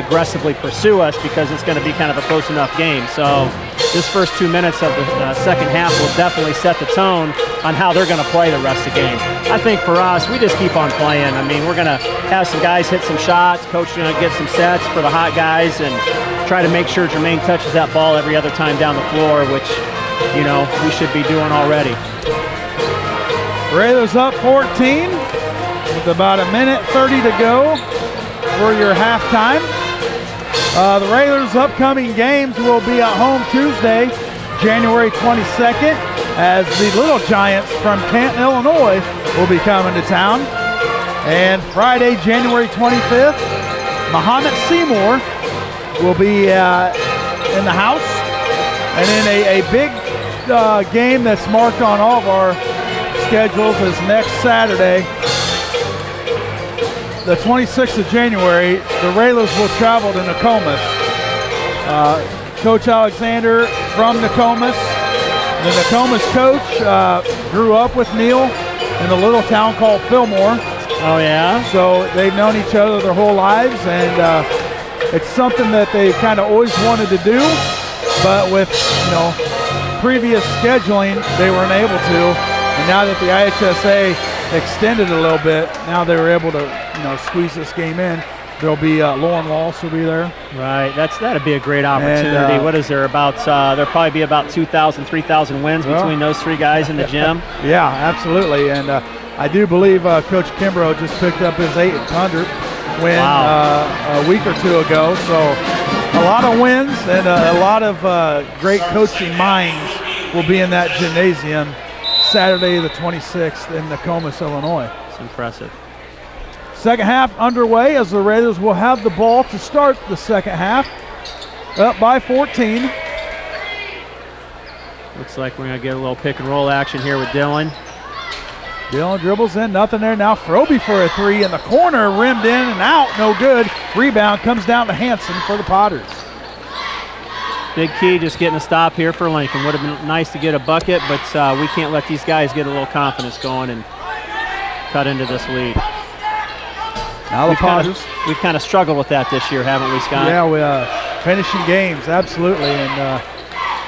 aggressively pursue us because it's going to be kind of a close enough game. So this first 2 minutes of the second half will definitely set the tone on how they're going to play the rest of the game. I think for us, we just keep on playing. I mean, we're going to have some guys hit some shots. Coach is going to get some sets for the hot guys and try to make sure Jermaine touches that ball every other time down the floor, which, we should be doing already. Railers up 14 with about a minute 30 to go for your halftime. The Railers' upcoming games will be at home Tuesday, January 22nd, as the Little Giants from Canton, Illinois will be coming to town. And Friday, January 25th, Mahomet Seymour will be in the house. And then a big game that's marked on all of our schedules is next Saturday, the 26th of January. The Railers will travel to Nokomis. Coach Alexander from Nokomis. The Nokomis coach grew up with Neil in a little town called Fillmore. Oh, yeah? So they've known each other their whole lives, and it's something that they kind of always wanted to do, but with previous scheduling, they weren't able to. And now that the IHSA extended a little bit, now they were able to squeeze this game in. There'll be Lauren Walsh will be there. Right, that'd be a great opportunity. And, what is there about? There'll probably be about 2,000, 3,000 wins between those three guys in the gym. Yeah, absolutely. And I do believe Coach Kimbrough just picked up his 800th win a week or two ago. So a lot of wins and a lot of great coaching minds will be in that gymnasium Saturday the 26th in Nokomis, Illinois. It's impressive. Second half underway as the Raiders will have the ball to start the second half. Up by 14. Looks like we're going to get a little pick and roll action here with Dylan. Dylan dribbles in, nothing there. Now Froby for a three in the corner, rimmed in and out, no good. Rebound comes down to Hanson for the Potters. Big key just getting a stop here for Lincoln. Would have been nice to get a bucket, but we can't let these guys get a little confidence going and cut into this lead. Now the Potters. We've kind of struggled with that this year, haven't we, Scott? Yeah, we finishing games, absolutely. And,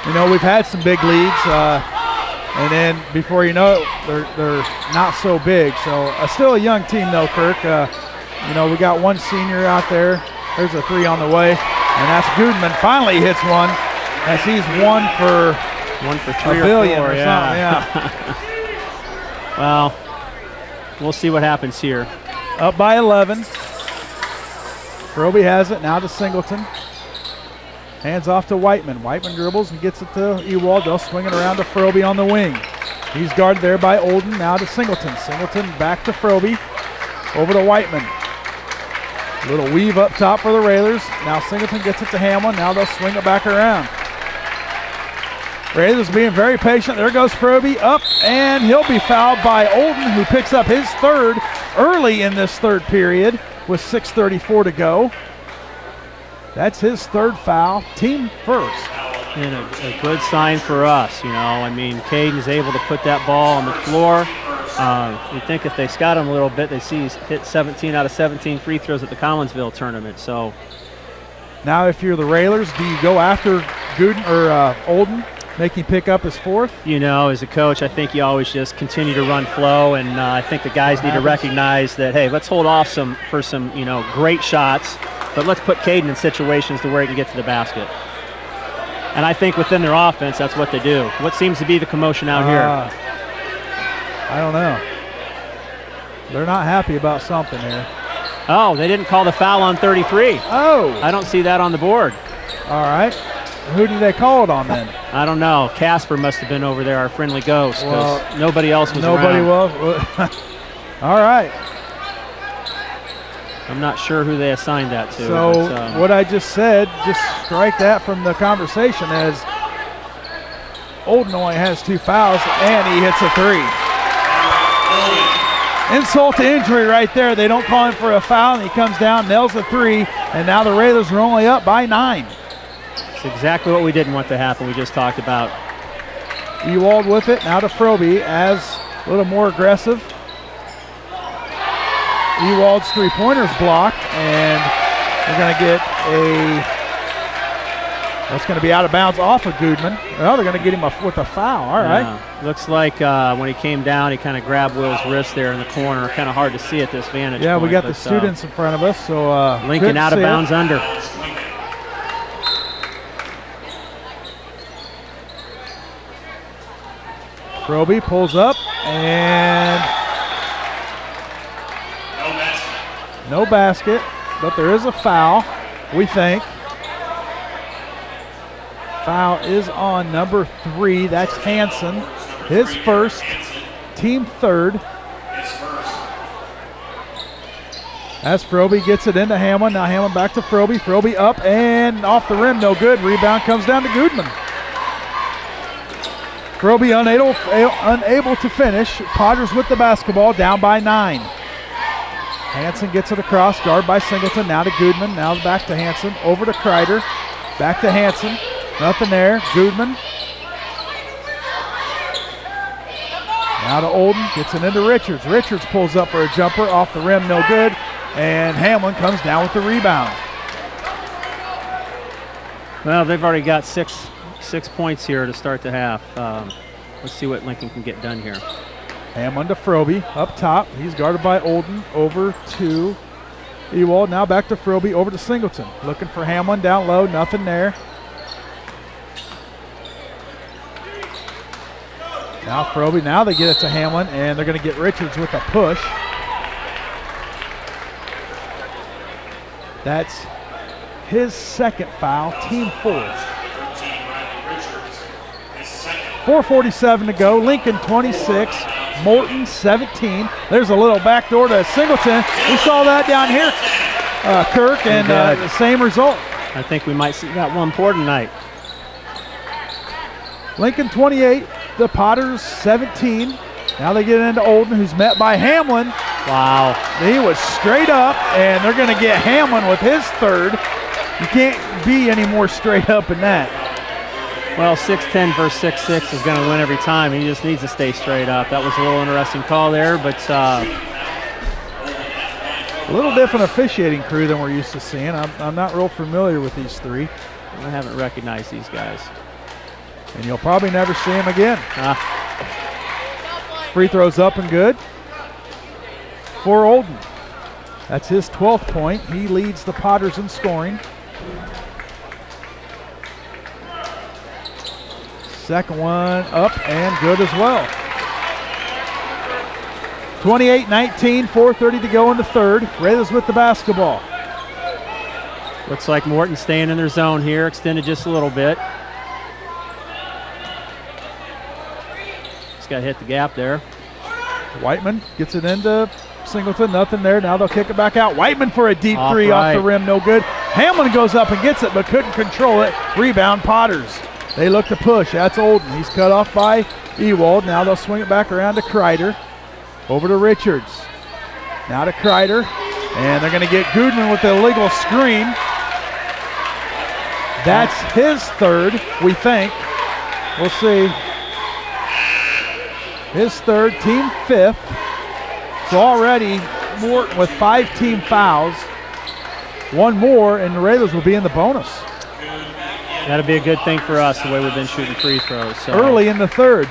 you know, we've had some big leads. And then before you know it, they're not so big. So still a young team though, Kirk. You know, we got one senior out there. There's a three on the way. And that's Goodman finally hits one as he's one for 3 a billion or 4, or something. Yeah. Well, we'll see what happens here. Up by 11. Froby has it now to Singleton. Hands off to Whiteman. Whiteman dribbles and gets it to Ewald. They'll swing it around to Froby on the wing. He's guarded there by Olden. Now to Singleton. Singleton back to Froby. Over to Whiteman. Little weave up top for the Railers. Now Singleton gets it to Hamlin. Now they'll swing it back around. Railers being very patient. There goes Froby up, and he'll be fouled by Olden, who picks up his third early in this third period with 6:34 to go. That's his third foul, team first. And a good sign for us, you know. I mean, Caden's able to put that ball on the floor. You think if they scout him a little bit, they see he's hit 17 out of 17 free throws at the Collinsville tournament. So now, if you're the Railers, do you go after Gooden or Olden, make him pick up his fourth? You know, as a coach, I think you always just continue to run flow, and I think the guys need to recognize that, hey, let's hold off for some, you know, great shots, but let's put Caden in situations to where he can get to the basket. And I think within their offense, that's what they do. What seems to be the commotion out here? I don't know. They're not happy about something here. Oh, they didn't call the foul on 33. Oh. I don't see that on the board. All right. Who did they call it on then? I don't know. Casper must have been over there, our friendly ghost, because nobody else was around. Nobody was. All right. I'm not sure who they assigned that to. So but, what I just said, just strike that from the conversation, as Olden only has 2 fouls, and he hits a 3. Insult to injury right there. They don't call him for a foul, and he comes down, nails a 3, and now the Railers are only up by 9. It's exactly what we didn't want to happen. We just talked about. Ewald with it, now to Froby as a little more aggressive. Ewald's three-pointer's blocked, and they're going to get that's going to be out of bounds off of Goodman. Well, they're going to get him with a foul. All right. Looks like when he came down, he kind of grabbed Will's wrist there in the corner. Kind of hard to see at this vantage point. We got the students in front of us. So Lincoln out of bounds under. Froby pulls up, and no basket, but there is a foul, we think. Foul is on number 3. That's Hanson, his first, team third. As Froby gets it into Hamlin. Now Hamlin back to Froby. Froby up and off the rim, no good. Rebound comes down to Goodman. Froby unable to finish. Potters with the basketball, down by 9. Hanson gets it across, guard by Singleton. Now to Goodman. Now back to Hanson. Over to Kreider. Back to Hanson. Nothing there. Goodman. Now to Olden. Gets it into Richards. Richards pulls up for a jumper. Off the rim, no good. And Hamlin comes down with the rebound. Well, they've already got six points here to start the half. Let's see what Lincoln can get done here. Hamlin to Froby. Up top. He's guarded by Olden. Over to Ewald now back to Froby, over to Singleton. Looking for Hamlin down low, nothing there. Now Froby, now they get it to Hamlin, and they're going to get Richards with a push. That's his second foul, team fourth. 4:47 to go, Lincoln 26, Morton 17. There's a little backdoor to Singleton. We saw that down here, Kirk, and the same result. I think we might see that one more tonight. Lincoln 28, the Potters 17. Now they get into Olden, who's met by Hamlin. Wow. He was straight up, and they're going to get Hamlin with his third. You can't be any more straight up in that. Well, 6'10 versus 6'6 is going to win every time. He just needs to stay straight up. That was a little interesting call there, but a little different officiating crew than we're used to seeing. I'm not real familiar with these three. I haven't recognized these guys. And you'll probably never see them again. Free throws up and good for Olden. That's his 12th point. He leads the Potters in scoring. Second one up and good as well. 28-19, 4:30 to go in the third. Raiders with the basketball. Looks like Morton staying in their zone here, extended just a little bit. Just got to hit the gap there. Whiteman gets it into Singleton, nothing there. Now they'll kick it back out. Whiteman for a deep three off the rim, no good. Hamlin goes up and gets it, but couldn't control it. Rebound, Potters. They look to push. That's Olden. He's cut off by Ewald. Now they'll swing it back around to Kreider. Over to Richards. Now to Kreider. And they're going to get Goodman with the illegal screen. That's his third, we think. We'll see. His third, team fifth. So already Morton with 5 team fouls. One more, and the Raiders will be in the bonus. That'll be a good thing for us, the way we've been shooting free throws. So. Early in the third.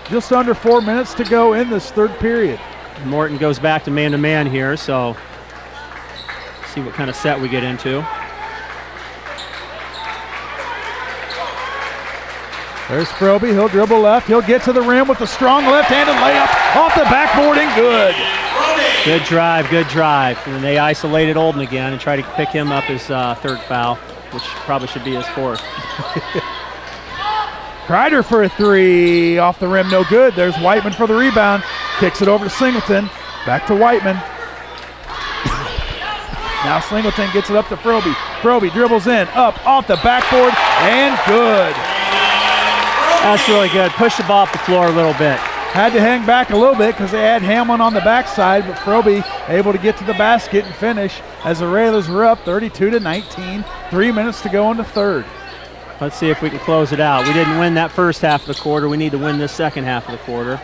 Just under 4 minutes to go in this third period. Morton goes back to man-to-man here, so see what kind of set we get into. There's Froby. He'll dribble left. He'll get to the rim with a strong left-handed layup off the backboard and good. Good drive, good drive. And they isolated Olden again and try to pick him up his third foul, which probably should be his fourth. Kreider for a three. Off the rim, no good. There's Whiteman for the rebound. Kicks it over to Singleton. Back to Whiteman. Now Singleton gets it up to Froby. Froby dribbles in, up, off the backboard, and good. That's really good. Push the ball off the floor a little bit. Had to hang back a little bit because they had Hamlin on the backside, but Froby able to get to the basket and finish as the Railers were up 32-19. 3 minutes to go in the third. Let's see if we can close it out. We didn't win that first half of the quarter. We need to win this second half of the quarter.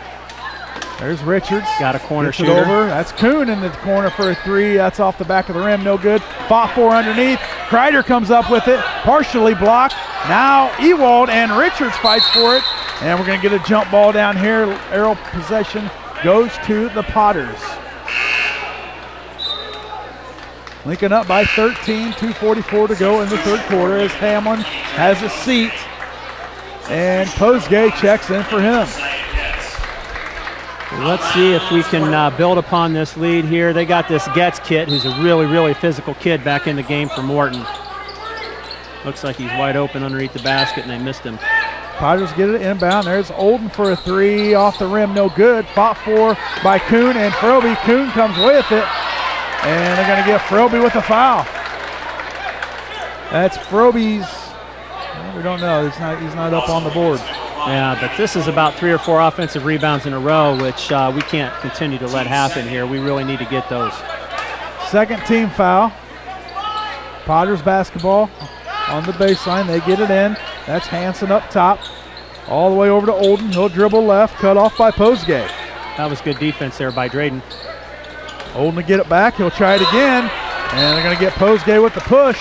There's Richards. Got a corner Gets shooter. It over. That's Kuhn in the corner for a three. That's off the back of the rim. No good. Fought for underneath. Kreider comes up with it. Partially blocked. Now Ewald and Richards fights for it. And we're going to get a jump ball down here. Arrow possession goes to the Potters. Lincoln up by 13. 2:44 to go in the third quarter as Hamlin has a seat. And Postgame checks in for him. Let's see if we can build upon this lead here. They got this Getz kid, who's a really, really physical kid, back in the game for Morton. Looks like he's wide open underneath the basket, and they missed him. Potters get it inbound. There's Olden for a three. Off the rim, no good. Fought for by Kuhn and Froby. Kuhn comes with it. And they're going to get Froby with a foul. That's Froby's. Well, we don't know. He's not up on the board. Yeah, but this is about 3 or 4 offensive rebounds in a row, which we can't continue to let happen here. We really need to get those. Second team foul. Potters basketball on the baseline. They get it in. That's Hansen up top. All the way over to Olden. He'll dribble left. Cut off by Postgame. That was good defense there by Drayden. Olden to get it back. He'll try it again. And they're going to get Postgame with the push.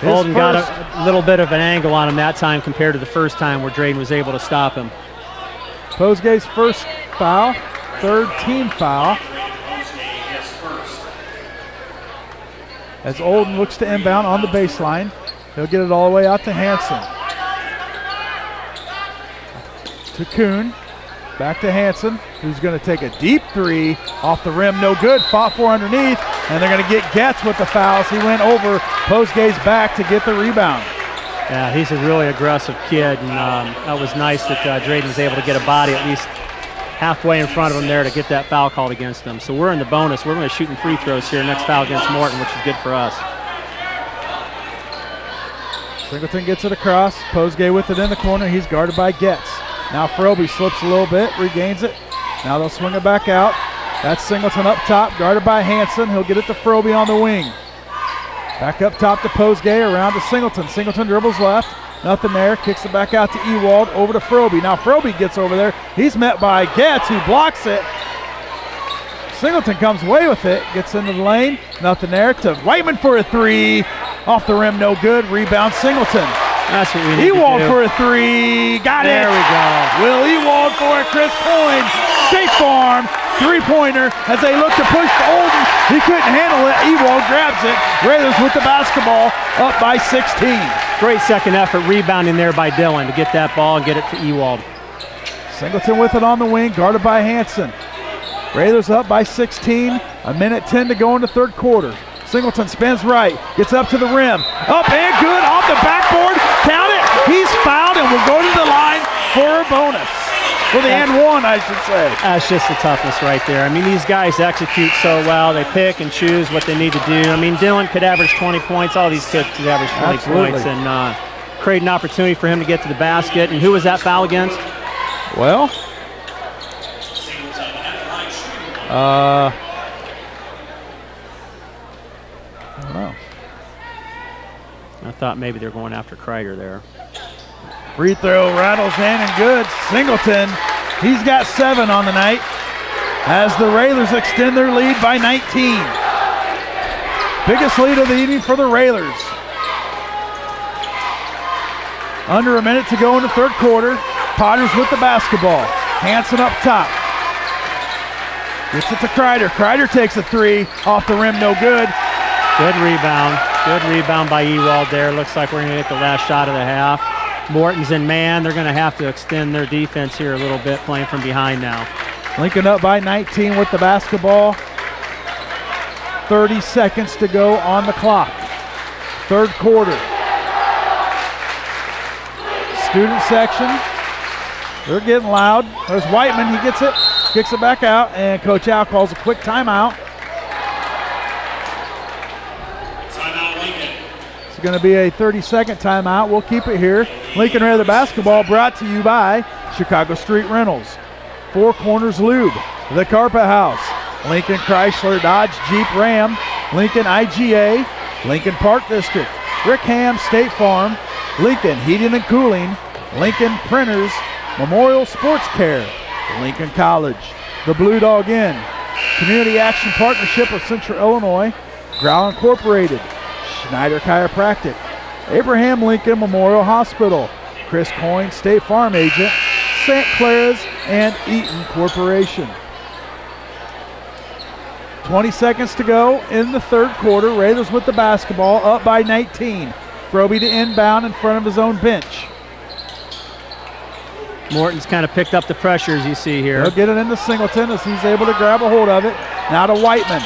Olden got a little bit of an angle on him that time compared to the first time where Drayden was able to stop him. Postgame's first foul, third team foul. as Olden looks to inbound on the baseline. He'll get it all the way out to Hansen. To Kuhn. Back to Hansen, who's going to take a deep three off the rim. No good. Fought for underneath, and they're going to get Getz with the fouls. He went over Postgame's back to get the rebound. Yeah, he's a really aggressive kid, and that was nice that Drayden was able to get a body at least halfway in front of him there to get that foul called against him. So we're in the bonus. We're going to shooting free throws here. Next foul against Morton, which is good for us. Singleton gets it across. Postgame with it in the corner. He's guarded by Getz. Now Froby slips a little bit, regains it. Now they'll swing it back out. That's Singleton up top, guarded by Hansen. He'll get it to Froby on the wing. Back up top to Postgame, around to Singleton. Singleton dribbles left, nothing there. Kicks it back out to Ewald, over to Froby. Now Froby gets over there. He's met by Getz, who blocks it. Singleton comes away with it, gets into the lane, nothing there. To Whiteman for a three. Off the rim, no good. Rebound Singleton. That's what we need Ewald to do. for a three. Got it. There we go. Will Ewald for a Chris Coyne. State Farm three-pointer as they look to push to Olden. He couldn't handle it. Ewald grabs it. Raiders with the basketball, up by 16. Great second effort rebounding there by Dillon to get that ball and get it to Ewald. Singleton with it on the wing, guarded by Hansen. Raiders up by 16. A minute 10 to go in the third quarter. Singleton spins right, gets up to the rim. Up and good off the backboard. Count it. He's fouled and will go to the line for a bonus. For the and one, I should say. That's just the toughness right there. I mean, these guys execute so well. They pick and choose what they need to do. I mean, Dillon could average 20 points. All these kids could average 20 Absolutely. points and create an opportunity for him to get to the basket. And who was that foul against? Well, I don't know. I thought maybe they're going after Kreider there. Free throw rattles in and good. Singleton, he's got 7 on the night as the Railers extend their lead by 19. Biggest lead of the evening for the Railers. Under a minute to go in the third quarter. Potters with the basketball. Hansen up top. Gets it to Kreider. Kreider takes a three off the rim, no good. Good rebound. Good rebound by Ewald there. Looks like we're going to get the last shot of the half. Morton's in man. They're going to have to extend their defense here a little bit, playing from behind now. Lincoln up by 19 with the basketball. 30 seconds to go on the clock. Third quarter. Student section. They're getting loud. There's Whiteman. He gets it, kicks it back out, and Coach Al calls a quick timeout. It's going to be a 30-second timeout. We'll keep it here. Lincoln Rather Basketball brought to you by Chicago Street Rentals, Four Corners Lube, The Carpet House, Lincoln Chrysler Dodge Jeep Ram, Lincoln IGA, Lincoln Park District, Rick Ham State Farm, Lincoln Heating and Cooling, Lincoln Printers, Memorial Sports Care, Lincoln College, the Blue Dog Inn, Community Action Partnership of Central Illinois, Growl Incorporated, Schneider Chiropractic, Abraham Lincoln Memorial Hospital, Chris Coyne State Farm Agent, St. Clair's, and Eaton Corporation. 20 seconds to go in the third quarter. Raiders with the basketball, up by 19. Froby to inbound in front of his own bench. Morton's kind of picked up the pressure, as you see here. He'll get it into Singleton as he's able to grab a hold of it. Now to Whiteman.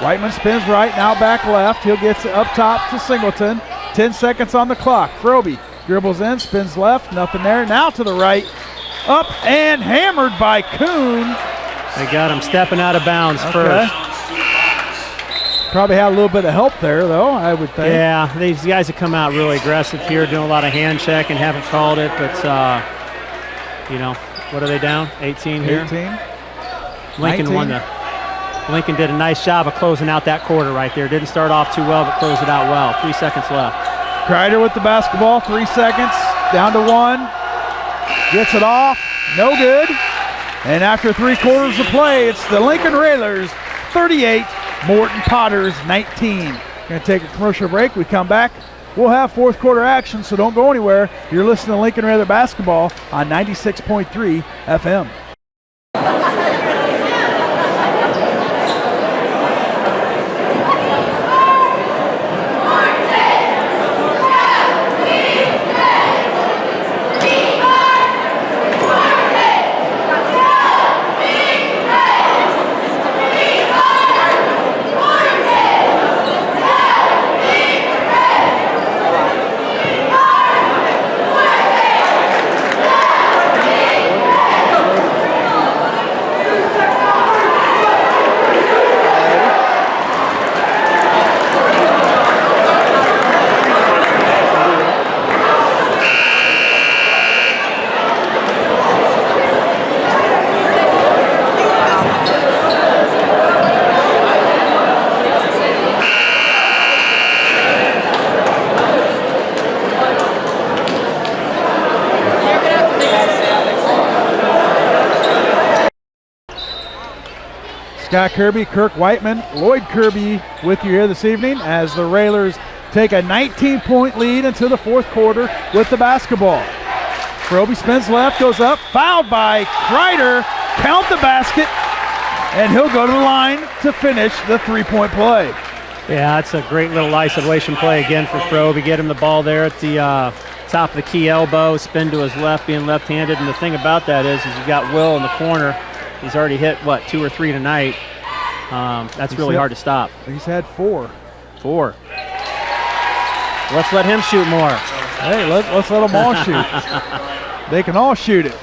Whiteman spins right, now back left. He'll get it up top to Singleton. 10 seconds on the clock. Froby dribbles in, spins left, nothing there. Now to the right. Up and hammered by Kuhn. They got him stepping out of bounds first. Probably had a little bit of help there, though, I would think. Yeah, these guys have come out really aggressive here, doing a lot of hand check and haven't called it, but, you know, what are they down? 18 here? 18. Lincoln 19. won the. Lincoln did a nice job of closing out that quarter right there. Didn't start off too well, but closed it out well. 3 seconds left. Kreider with the basketball, 3 seconds, down to 1. Gets it off, no good. And after 3 quarters of play, it's the Lincoln Railers 38, Morton Potters 19. Going to take a commercial break. We come back. We'll have fourth quarter action, so don't go anywhere. You're listening to Lincoln Raider Basketball on 96.3 FM. Scott Kirby, Kirk Whiteman, Lloyd Kirby with you here this evening as the Railers take a 19-point lead into the fourth quarter with the basketball. Froby spins left, goes up, fouled by Kreider, count the basket, and he'll go to the line to finish the three-point play. Yeah, that's a great little isolation play again for Froby. Get him the ball there at the top of the key elbow, spin to his left, being left-handed. And the thing about that is you've got Will in the corner. He's already hit, 2 or 3 tonight. That's really hard to stop. He's had 4. 4. Let's let him shoot more. Hey, let's let them all shoot. They can all shoot it.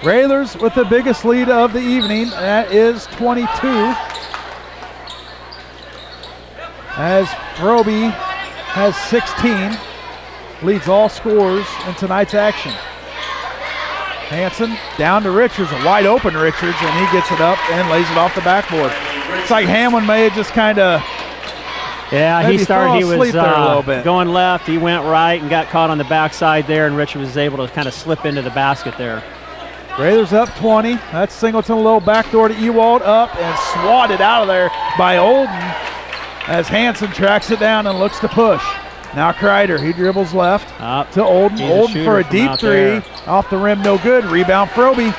Railers with the biggest lead of the evening. That is 22. As Froby has 16, leads all scorers in tonight's action. Hansen down to Richards, a wide open Richards, and he gets it up and lays it off the backboard. It's like Hamlin may have just kind of he started, he was there a little bit. Going left, he went right and got caught on the backside there, and Richards was able to kind of slip into the basket there. Raiders up 20. That's Singleton, a little backdoor to Ewald, up and swatted out of there by Olden as Hansen tracks it down and looks to push. Now Kreider, he dribbles left up to Olden. He's Olden for a deep three. Off the rim, no good. Rebound Froby.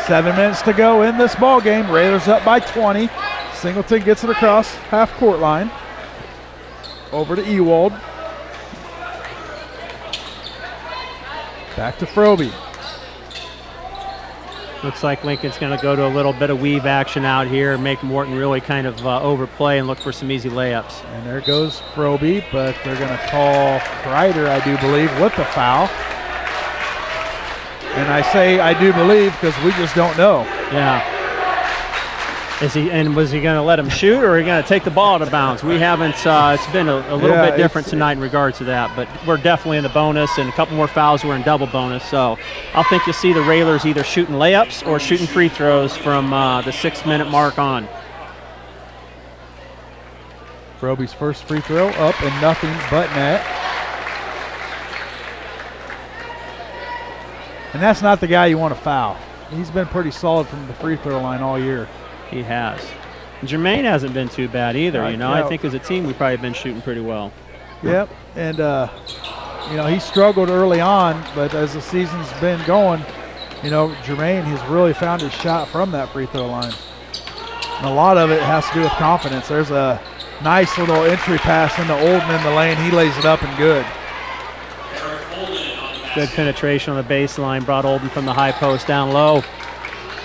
7 minutes to go in this ball game. Raiders up by 20. Singleton gets it across half-court line. Over to Ewald. Back to Froby. Looks like Lincoln's going to go to a little bit of weave action out here, make Morton really kind of overplay and look for some easy layups. And there goes Froby, but they're going to call Kreider, I do believe, with the foul. And I say I do believe because we just don't know. Yeah. Was he going to let him shoot, or are he going to take the ball out of bounds? We haven't. It's been a little bit different tonight in regards to that, but we're definitely in the bonus, and a couple more fouls. We're in double bonus, so I think you'll see the Railers either shooting layups or shooting free throws from the 6-minute mark on. Froby's first free throw up and nothing but net. And that's not the guy you want to foul. He's been pretty solid from the free throw line all year. He has. Jermaine hasn't been too bad either, Right, you know. yeah. I think as a team we've probably been shooting pretty well. Yep, and he struggled early on, but as the season's been going, Jermaine has really found his shot from that free throw line. And a lot of it has to do with confidence. There's a nice little entry pass into Olden in the lane. He lays it up and good. Good penetration on the baseline, brought Olden from the high post down low.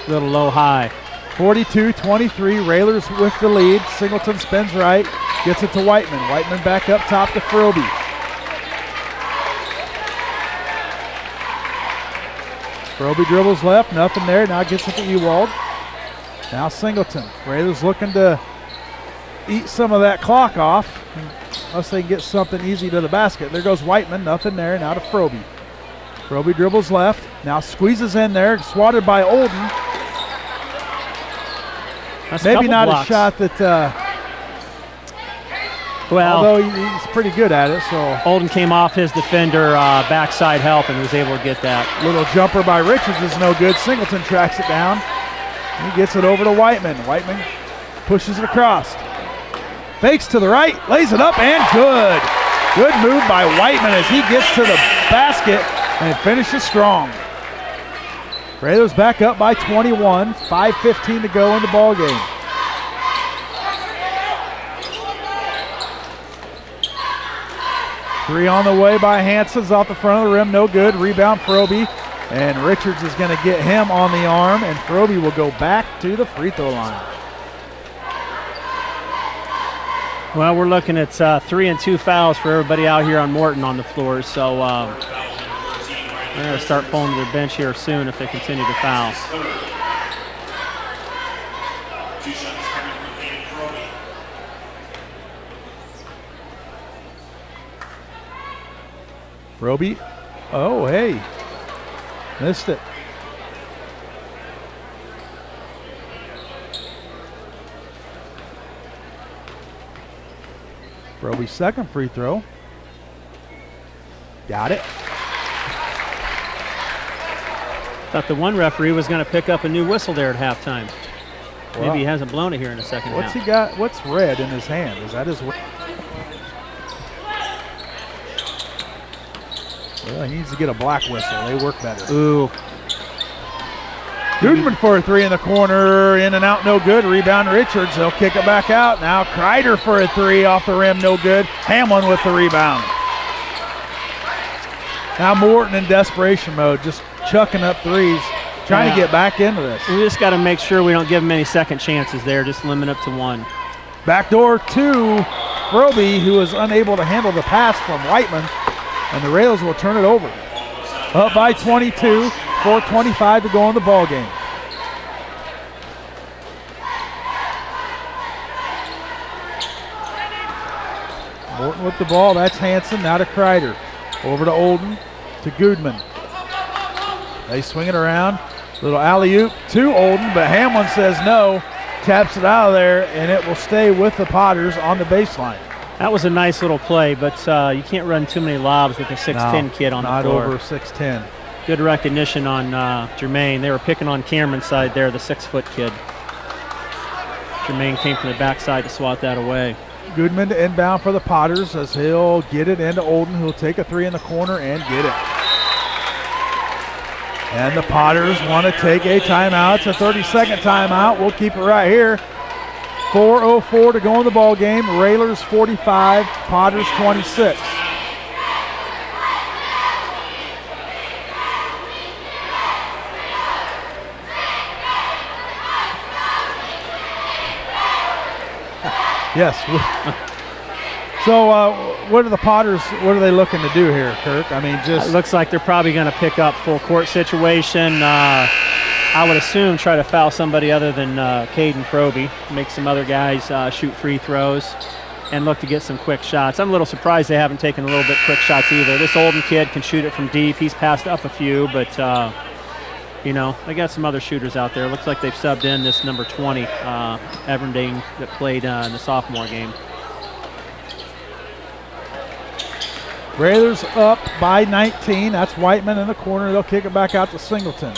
Little low high. 42-23, Railers with the lead. Singleton spins right, gets it to Whiteman. Whiteman back up top to Froby. Froby dribbles left, nothing there. Now gets it to Ewald. Now Singleton. Railers looking to eat some of that clock off unless they can get something easy to the basket. There goes Whiteman, nothing there. Now to Froby. Froby dribbles left, now squeezes in there, swatted by Olden. That's maybe not blocks. a shot that, although he's pretty good at it. So Olden came off his defender backside help and was able to get that. Little jumper by Richards is no good. Singleton tracks it down. He gets it over to Whiteman. Whiteman pushes it across. Fakes to the right, lays it up, and good. Good move by Whiteman as he gets to the basket and finishes strong. Raiders back up by 21, 5:15 to go in the ball game. Three on the way by Hansen's off the front of the rim, no good. Rebound Froby, and Richards is going to get him on the arm, and Froby will go back to the free throw line. Well, we're looking at 3 and 2 fouls for everybody out here on Morton on the floor, so they're going to start pulling to their bench here soon if they continue to foul. Froby, oh hey, missed it. Froby's second free throw. Got it. Thought the one referee was going to pick up a new whistle there at halftime. Well, Maybe he hasn't blown it here in the second what's half. he got? What's red in his hand? Is that his? Well, he needs to get a black whistle. They work better. Ooh. Goodman for a three in the corner, in and out, no good. Rebound Richards, they'll kick it back out. Now Kreider for a three off the rim, no good. Hamlin with the rebound. Now Morton in desperation mode, just chucking up threes, trying to get back into this. We just got to make sure we don't give them any second chances there, just limit up to one. Backdoor to Roby, who was unable to handle the pass from Whiteman, and the Rails will turn it over. Up by 22, 4:25 to go in the ball game. Morton with the ball, that's Hanson, now to Kreider. Over to Olden, to Goodman. They swing it around, little alley-oop to Olden, but Hamlin says no, taps it out of there, and it will stay with the Potters on the baseline. That was a nice little play, but you can't run too many lobs with a 6'10" kid on the floor. Not over 6'10". Good recognition on Jermaine. They were picking on Cameron's side there, the 6-foot kid. Jermaine came from the backside to swat that away. Goodman to inbound for the Potters as he'll get it into Olden, who'll take a three in the corner and get it. And the Potters want to take a timeout. It's a 30-second timeout. We'll keep it right here. 4:04 to go in the ball game. Railers 45, Potters 26. Yes. So what are the Potters, what are they looking to do here, Kirk? I mean, just... It looks like they're probably going to pick up full court situation. I would assume try to foul somebody other than Caden Proby, make some other guys shoot free throws, and look to get some quick shots. I'm a little surprised they haven't taken a little bit quick shots either. This Olden kid can shoot it from deep. He's passed up a few, but, you know, they got some other shooters out there. Looks like they've subbed in this number 20, Everdeen, that played in the sophomore game. Railers up by 19. That's Whiteman in the corner. They'll kick it back out to Singleton.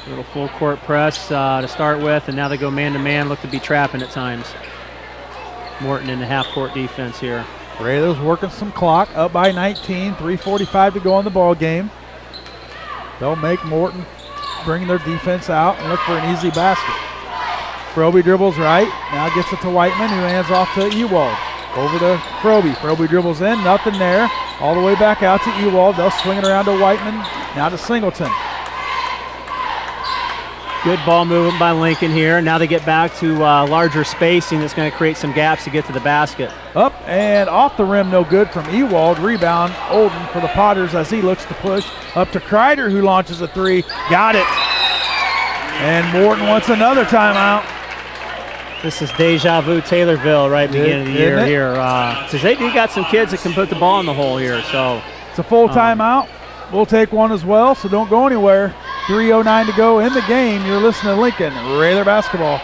Little full court press to start with, and now they go man-to-man, look to be trapping at times. Morton in the half-court defense here. Railers working some clock, up by 19, 3:45 to go in the ball game. They'll make Morton bring their defense out and look for an easy basket. Froby dribbles right, now gets it to Whiteman, who hands off to Ewald. Over to Froby. Froby dribbles in, nothing there. All the way back out to Ewald. They'll swing it around to Whiteman, now to Singleton. Good ball movement by Lincoln here. Now they get back to larger spacing that's going to create some gaps to get to the basket. Up and off the rim, no good from Ewald. Rebound, Olden for the Potters as he looks to push. Up to Kreider, who launches a three. Got it. And Morton wants another timeout. This is deja vu Taylorville right beginning of the year here. Because they do got some kids that can put the ball in the hole here. So it's a full timeout. We'll take one as well, so don't go anywhere. 3:09 to go in the game. You're listening to Lincoln Raider Basketball.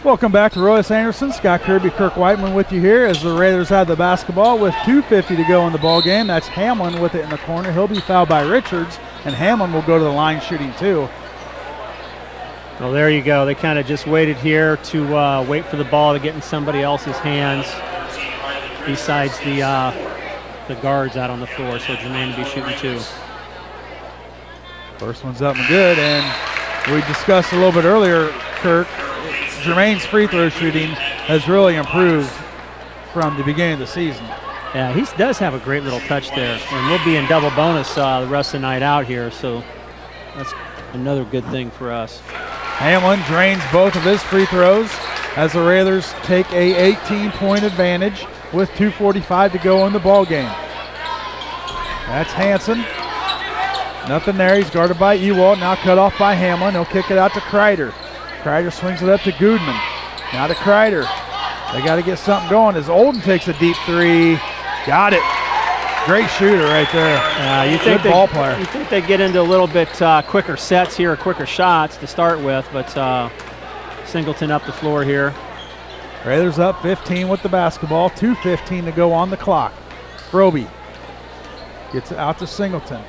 Welcome back to Royce Anderson. Scott Kirby, Kirk Whiteman with you here as the Raiders have the basketball with 2:50 to go in the ball game. That's Hamlin with it in the corner. He'll be fouled by Richards, and Hamlin will go to the line shooting two. Well, there you go. They kind of just waited here to wait for the ball to get in somebody else's hands besides the the guards out on the floor, so Jermaine will be shooting 2. First one's up and good, and we discussed a little bit earlier, Kirk, Jermaine's free throw shooting has really improved from the beginning of the season. Yeah, he does have a great little touch there, and we'll be in double bonus the rest of the night out here, so that's another good thing for us. Hamlin drains both of his free throws as the Railers take a 18-point advantage with 2:45 to go in the ball game. That's Hansen. Nothing there. He's guarded by Ewald. Now cut off by Hamlin. He'll kick it out to Kreider. Kreider swings it up to Goodman. Now to Kreider. They got to get something going as Olden takes a deep 3. Got it. Great shooter right there. You think Good ball player. You think they get into a little bit quicker sets here, quicker shots to start with, but Singleton up the floor here. Raiders up 15 with the basketball. 2:15 to go on the clock. Froby gets it out to Singleton.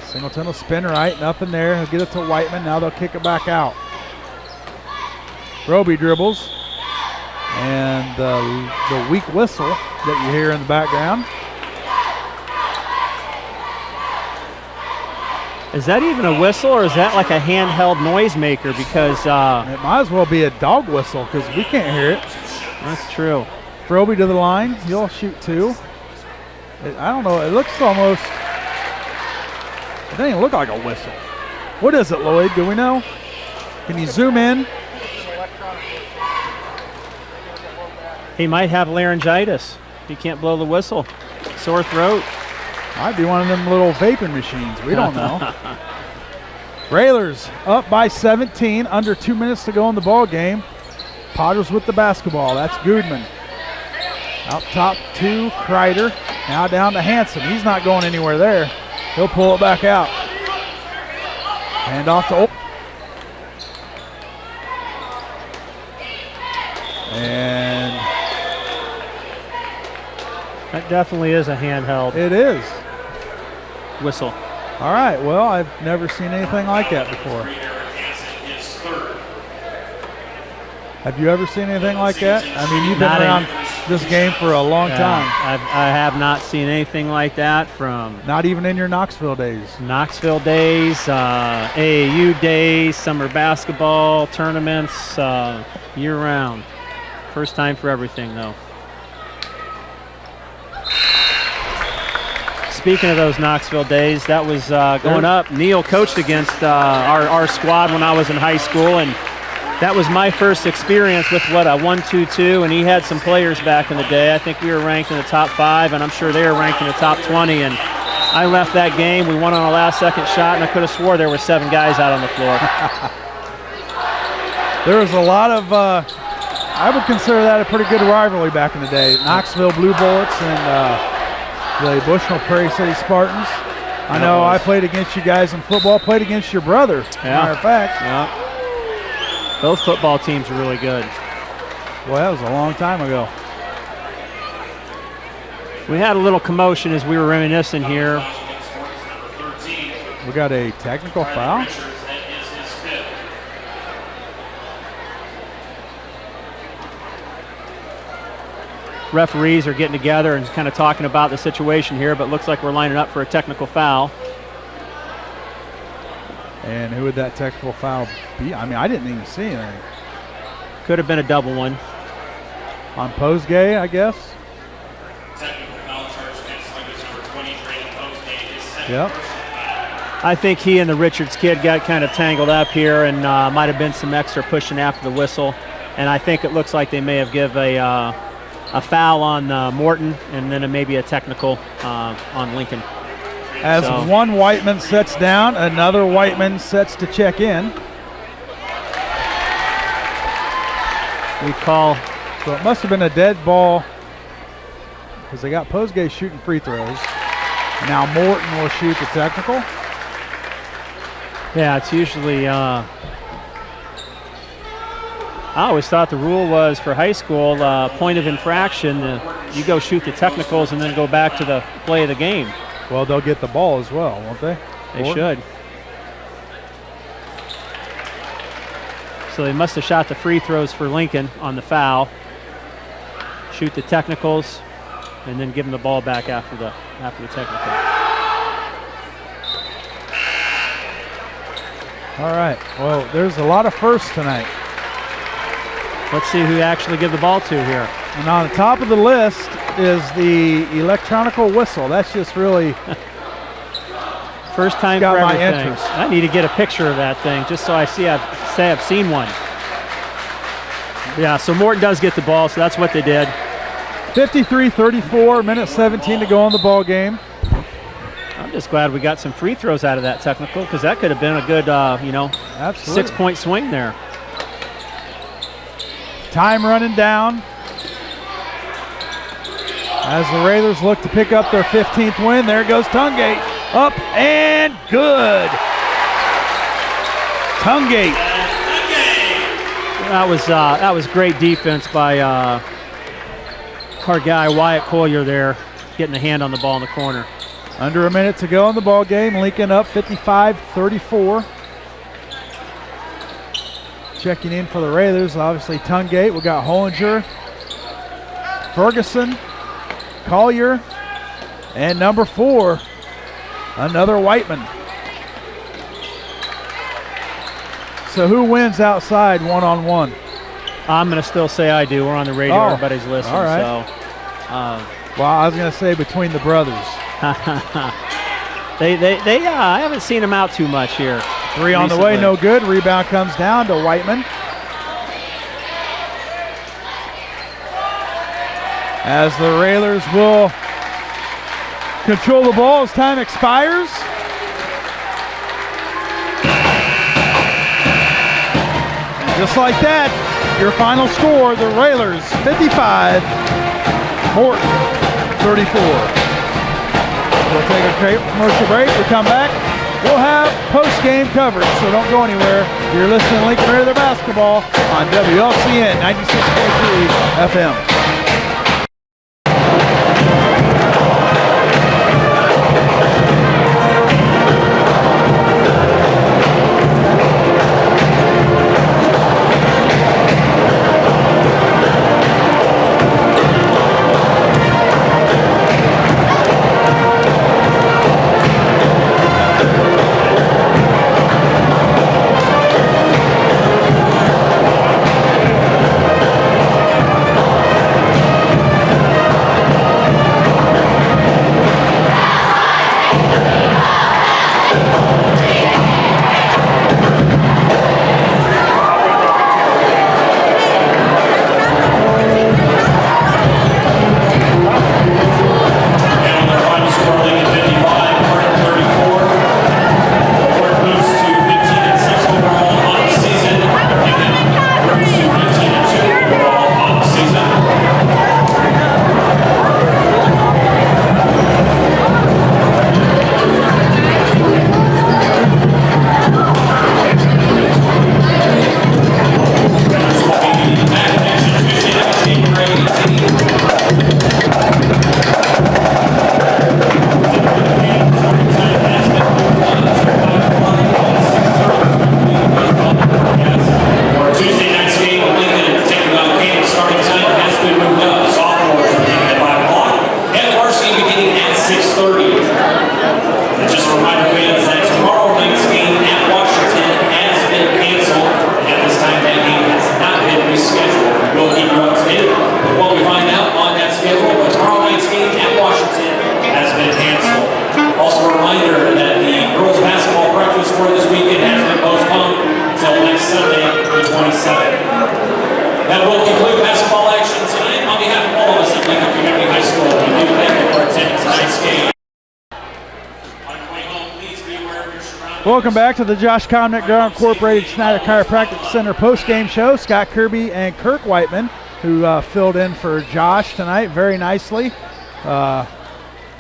Singleton will spin right, nothing there. He'll get it to Whiteman. Now they'll kick it back out. Froby dribbles. And the weak whistle that you hear in the background. Is that even a whistle, or is that like a handheld noisemaker? Because it might as well be a dog whistle because we can't hear it. That's true. Froby to the line. He'll shoot 2. I don't know. It looks almost. It doesn't even look like a whistle. What is it, Lloyd? Do we know? Can you zoom in? He might have laryngitis. He can't blow the whistle. Sore throat. Might be one of them little vaping machines. We don't know. Railers up by 17. Under 2 minutes to go in the ball game. Potters with the basketball. That's Goodman. Out top to Kreider. Now down to Hansen. He's not going anywhere there. He'll pull it back out. Hand off to Olden. And that definitely is a handheld it is. whistle. All right, well, I've never seen anything like that before. Have you ever seen anything like that? I mean, you've been around this game for a long time. I have not seen anything like that from... Not even in your Knoxville days. Knoxville days, AAU days, summer basketball, tournaments, year-round. First time for everything, though. Speaking of those Knoxville days, that was going up. Neil coached against our squad when I was in high school, and that was my first experience with, what, a 1-2-2, and he had some players back in the day. I think we were ranked in the top 5, and I'm sure they were ranked in the top 20, and I left that game. We won on a last-second shot, and I could have swore there were 7 guys out on the floor. There was a lot of, I would consider that a pretty good rivalry back in the day. Knoxville Blue Bullets and the Bushnell Prairie City Spartans. I know I played against you guys in football, played against your brother, as a matter of fact. Yeah. Both football teams are really good. Well, that was a long time ago. We had a little commotion as we were reminiscing here. We got a technical foul. Referees are getting together and kind of talking about the situation here, but looks like we're lining up for a technical foul. And who would that technical foul be? I mean, I didn't even see anything. Could have been a double one. On Postgame, I guess. Technical foul charge against number 20, Postgame. Yep. I think he and the Richards kid got kind of tangled up here, and might have been some extra pushing after the whistle. And I think it looks like they may have give a foul on Morton, and then maybe a technical on Lincoln. As one Whiteman sets down, another Whiteman sets to check in. We call. So it must have been a dead ball because they got Postgame shooting free throws. Now Morton will shoot the technical. Yeah, it's usually. I always thought the rule was for high school, point of infraction, you go shoot the technicals and then go back to the play of the game. Well, they'll get the ball as well, won't they? They should. So they must have shot the free throws for Lincoln on the foul. shoot the technicals, and then give them the ball back after the technical. All right. Well, there's a lot of firsts tonight. Let's see who they actually give the ball to here. And on the top of the list is the electronical whistle. That's just really first time got for my everything. interest. I need to get a picture of that thing just so I've seen one. Yeah, so Morton does get the ball, so that's what they did. 53-34, minute 17 to go in the ball game. I'm just glad we got some free throws out of that technical, because that could have been a good, Absolutely. 6-point swing there. Time running down as the Railers look to pick up their 15th win. There goes Tungate, up and good. Tungate. That was great defense by our guy Wyatt Collier there, getting a hand on the ball in the corner. Under a minute to go in the ball game. Lincoln up 55-34. Checking in for the Railers, obviously Tungate. We got Hollinger, Ferguson, Collier, and number 4, another Whiteman. So who wins outside one-on-one? I'm going to still say I do. We're on the radio. Oh, Everybody's listening. all right. So, Well, I was going to say between the brothers. I haven't seen them out too much here. 3 on the way, no good. Rebound comes down to Whiteman. As the Railers will control the ball as time expires. And just like that, your final score, the Railers 55, Morton 34. We'll take a commercial break. We come back. We'll have post-game coverage, so don't go anywhere. You're listening to Lincoln Raider Basketball on WLCN 96.3 FM. That will conclude basketball action tonight. On behalf of all of us at Lincoln Community High School, we do thank you for attending tonight's game. On your way home, please be aware of your surroundings. Welcome back to the Josh Connick Ground Incorporated Schneider Chiropractic Center post-game show. Scott Kirby and Kirk Whiteman, who filled in for Josh tonight very nicely.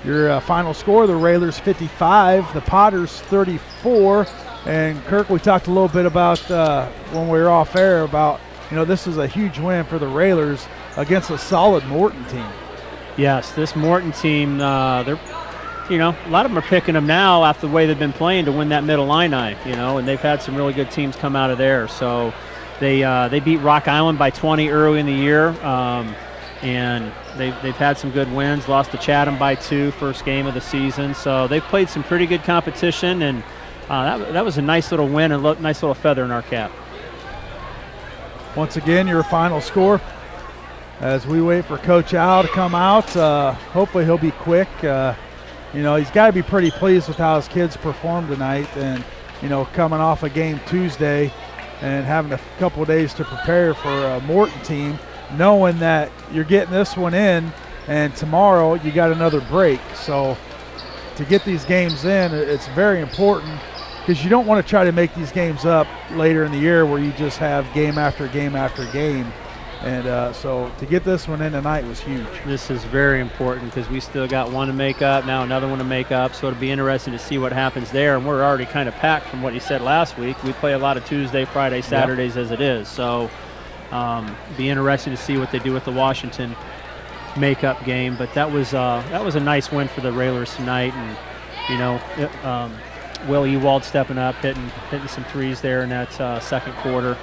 Your final score, the Railers 55, the Potters 34. And Kirk, we talked a little bit about when we were off air about, this is a huge win for the Railers against a solid Morton team. Yes, this Morton team, they're, a lot of them are picking them now after the way they've been playing to win that Middle Illini, and they've had some really good teams come out of there. So they beat Rock Island by 20 early in the year. and they've had some good wins. Lost to Chatham by 2, first game of the season. So they've played some pretty good competition, and that was a nice little win and nice little feather in our cap. Once again, your final score as we wait for Coach Al to come out. Hopefully he'll be quick. He's got to be pretty pleased with how his kids performed tonight, and coming off a game Tuesday and having a couple of days to prepare for a Morton team, knowing that you're getting this one in and tomorrow you got another break. So to get these games in, it's very important, because you don't want to try to make these games up later in the year where you just have game after game after game. And so to get this one in tonight was huge. This is very important, because we still got one to make up, now another one to make up, so it'll be interesting to see what happens there. And we're already kind of packed from what you said last week. We play a lot of Tuesday, Friday, Saturdays as it is. So be interesting to see what they do with the Washington makeup game. But that was a nice win for the Railers tonight. And Will Ewald stepping up, hitting some threes there in that second quarter.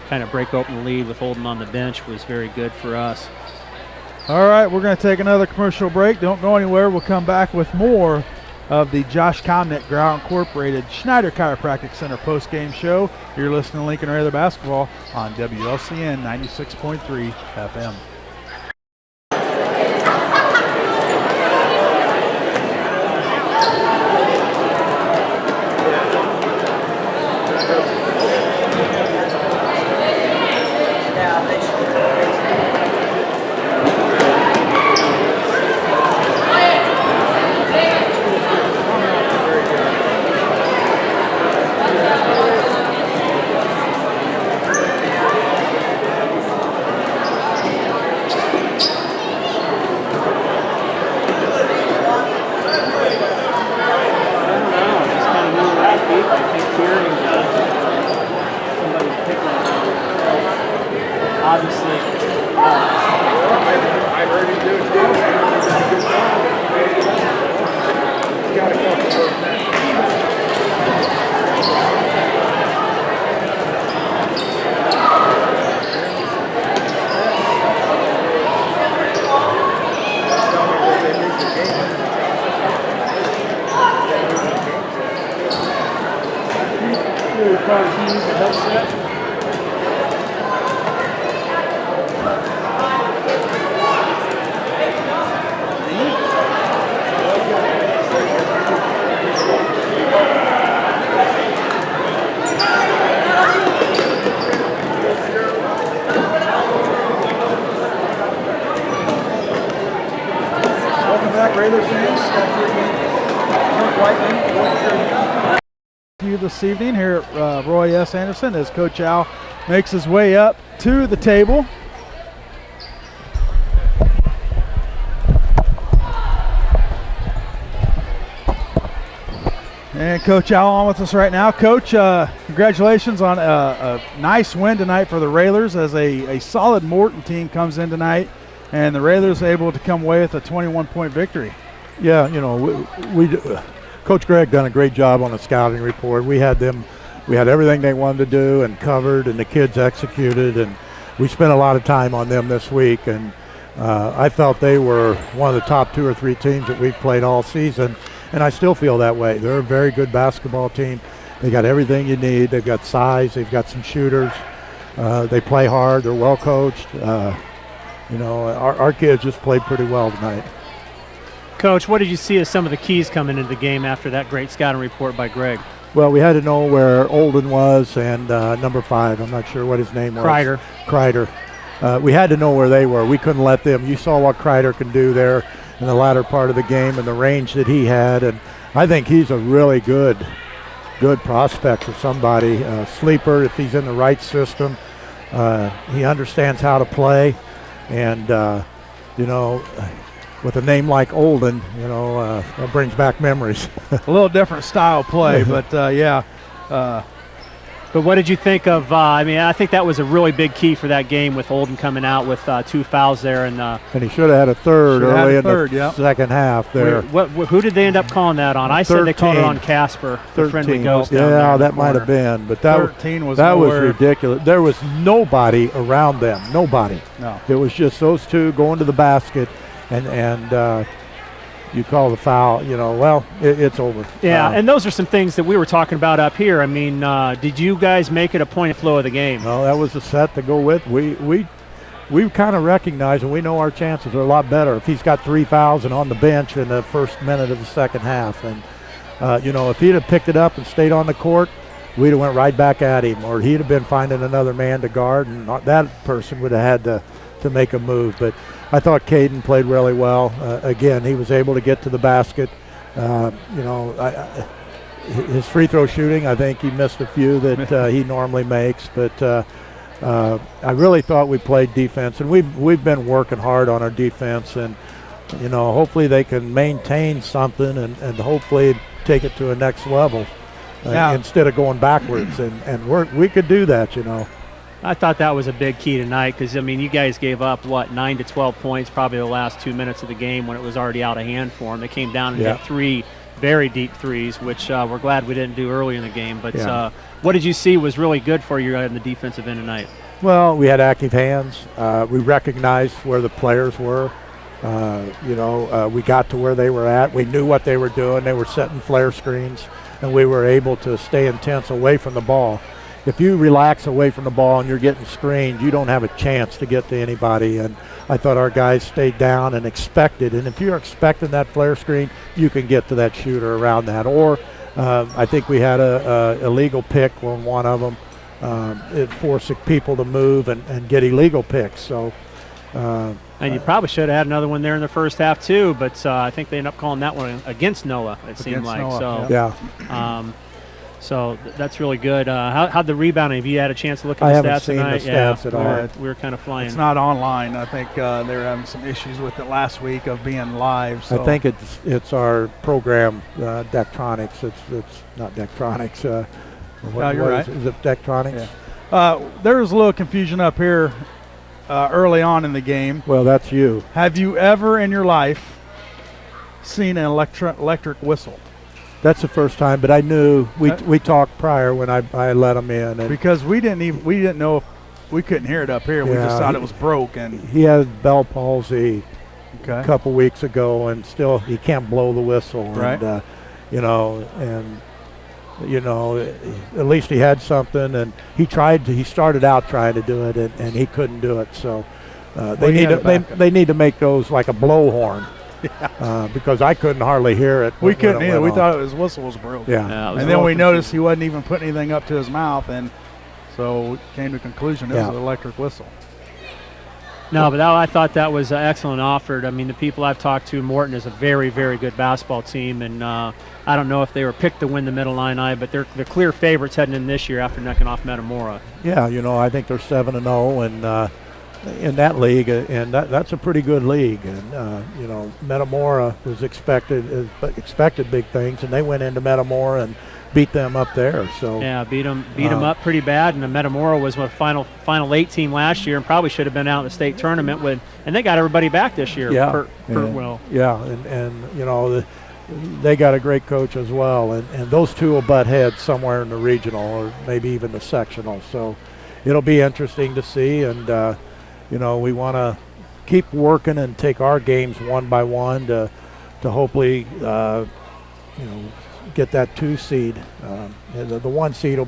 Kind of break open the lead with Holden on the bench was very good for us. All right, we're going to take another commercial break. Don't go anywhere. We'll come back with more of the Josh Comnick Grau Incorporated Schneider Chiropractic Center post-game show. You're listening to Lincoln Raider Basketball on WLCN 96.3 FM. Raider fans, Kirk Whiteman, you this evening here at Roy S. Anderson as Coach Al makes his way up to the table. And Coach Al on with us right now. Coach, congratulations on a nice win tonight for the Railers as a solid Morton team comes in tonight, and the Railers able to come away with a 21-point victory. Yeah, Coach Greg done a great job on the scouting report. We had everything they wanted to do and covered, and the kids executed, and we spent a lot of time on them this week, and I felt they were one of the top 2 or 3 teams that we've played all season, and I still feel that way. They're a very good basketball team. They got everything you need. They've got size. They've got some shooters. They play hard. They're well coached. Our kids just played pretty well tonight. Coach, what did you see as some of the keys coming into the game after that great scouting report by Greg? Well, we had to know where Olden was and number 5. I'm not sure what his name was. Kreider. We had to know where they were. We couldn't let them. You saw what Kreider can do there in the latter part of the game and the range that he had. And I think he's a really good prospect for somebody. Sleeper, if he's in the right system. He understands how to play. And, with a name like Olden, that brings back memories. A little different style play, but But what did you think of, I think that was a really big key for that game with Olden coming out with 2 fouls there. And he should have had a third Should've had early a in third, the yeah. second half there. Who did they end up calling that on? I said they called it on Casper, the friendly ghost down there. Yeah, in the that might have corner. been. But that 13 was that was nowhere. ridiculous. There was nobody around them. Nobody. No. It was just those two going to the basket, and you call the foul. It's over. Yeah, and those are some things that we were talking about up here. I mean, did you guys make it a point of flow of the game? No, that was the set to go with. We kind of recognize and we know our chances are a lot better if he's got 3 fouls and on the bench in the first minute of the second half. And if he'd have picked it up and stayed on the court, we'd have went right back at him, or he'd have been finding another man to guard, and that person would have had to make a move. But I thought Caden played really well. Again, he was able to get to the basket. His free throw shooting, I think he missed a few that he normally makes. But I really thought we played defense, and we've been working hard on our defense. And hopefully they can maintain something and hopefully take it to a next level instead of going backwards. And we could do that. I thought that was a big key tonight because, you guys gave up, 9 to 12 points probably the last 2 minutes of the game when it was already out of hand for them. They came down and hit 3 very deep threes, which we're glad we didn't do early in the game. But what did you see was really good for you in the defensive end tonight? Well, we had active hands. We recognized where the players were. We got to where they were at. We knew what they were doing. They were setting flare screens, and we were able to stay intense away from the ball. If you relax away from the ball and you're getting screened, you don't have a chance to get to anybody. And I thought our guys stayed down and expected. And if you're expecting that flare screen, you can get to that shooter around that. Or I think we had a illegal pick on one of them. It forced people to move and get illegal picks. So. And you probably should have had another one there in the first half too, but I think they ended up calling that one against Noah. It seemed like Noah, so. Yeah. So that's really good. How'd the rebounding? Have you had a chance to look at I the haven't stats seen tonight? the stats at all. We were kind of flying. It's not online. I think they were having some issues with it last week of being live. So. I think it's our program, Dectronics. It's not Dectronics. You're right. Is it Dectronics? Yeah. There was a little confusion up here early on in the game. Well, that's you. Have you ever in your life seen an electric whistle? That's the first time, but I knew we talked prior when I let him in, and because we didn't know if we couldn't hear it up here. We just thought it was broke, and he had Bell palsy a couple weeks ago, and still he can't blow the whistle, right? And at least he had something, and he started out trying to do it, and he couldn't do it. So they need to make those like a blowhorn. Because I couldn't hardly hear it. We couldn't either. We thought his whistle was broke. Yeah. And then we noticed he wasn't even putting anything up to his mouth, and so we came to the conclusion it was an electric whistle. No, but I thought that was an excellent offer. I mean, the people I've talked to, Morton is a very, very good basketball team, and I don't know if they were picked to win the Middle Illini, but they're the clear favorites heading in this year after knocking off Metamora. Yeah, I think they're 7-0, and in that league, and that's a pretty good league. And Metamora was expected big things, and they went into Metamora and beat them up there. So yeah, beat them up pretty bad. And the Metamora was a final 8 team last year, and probably should have been out in the state tournament and they got everybody back this year. Yeah, Well. They got a great coach as well, and those two will butt heads somewhere in the regional or maybe even the sectional. So it'll be interesting to see, and we want to keep working and take our games one by one to hopefully get that 2 seed. The 1 seed will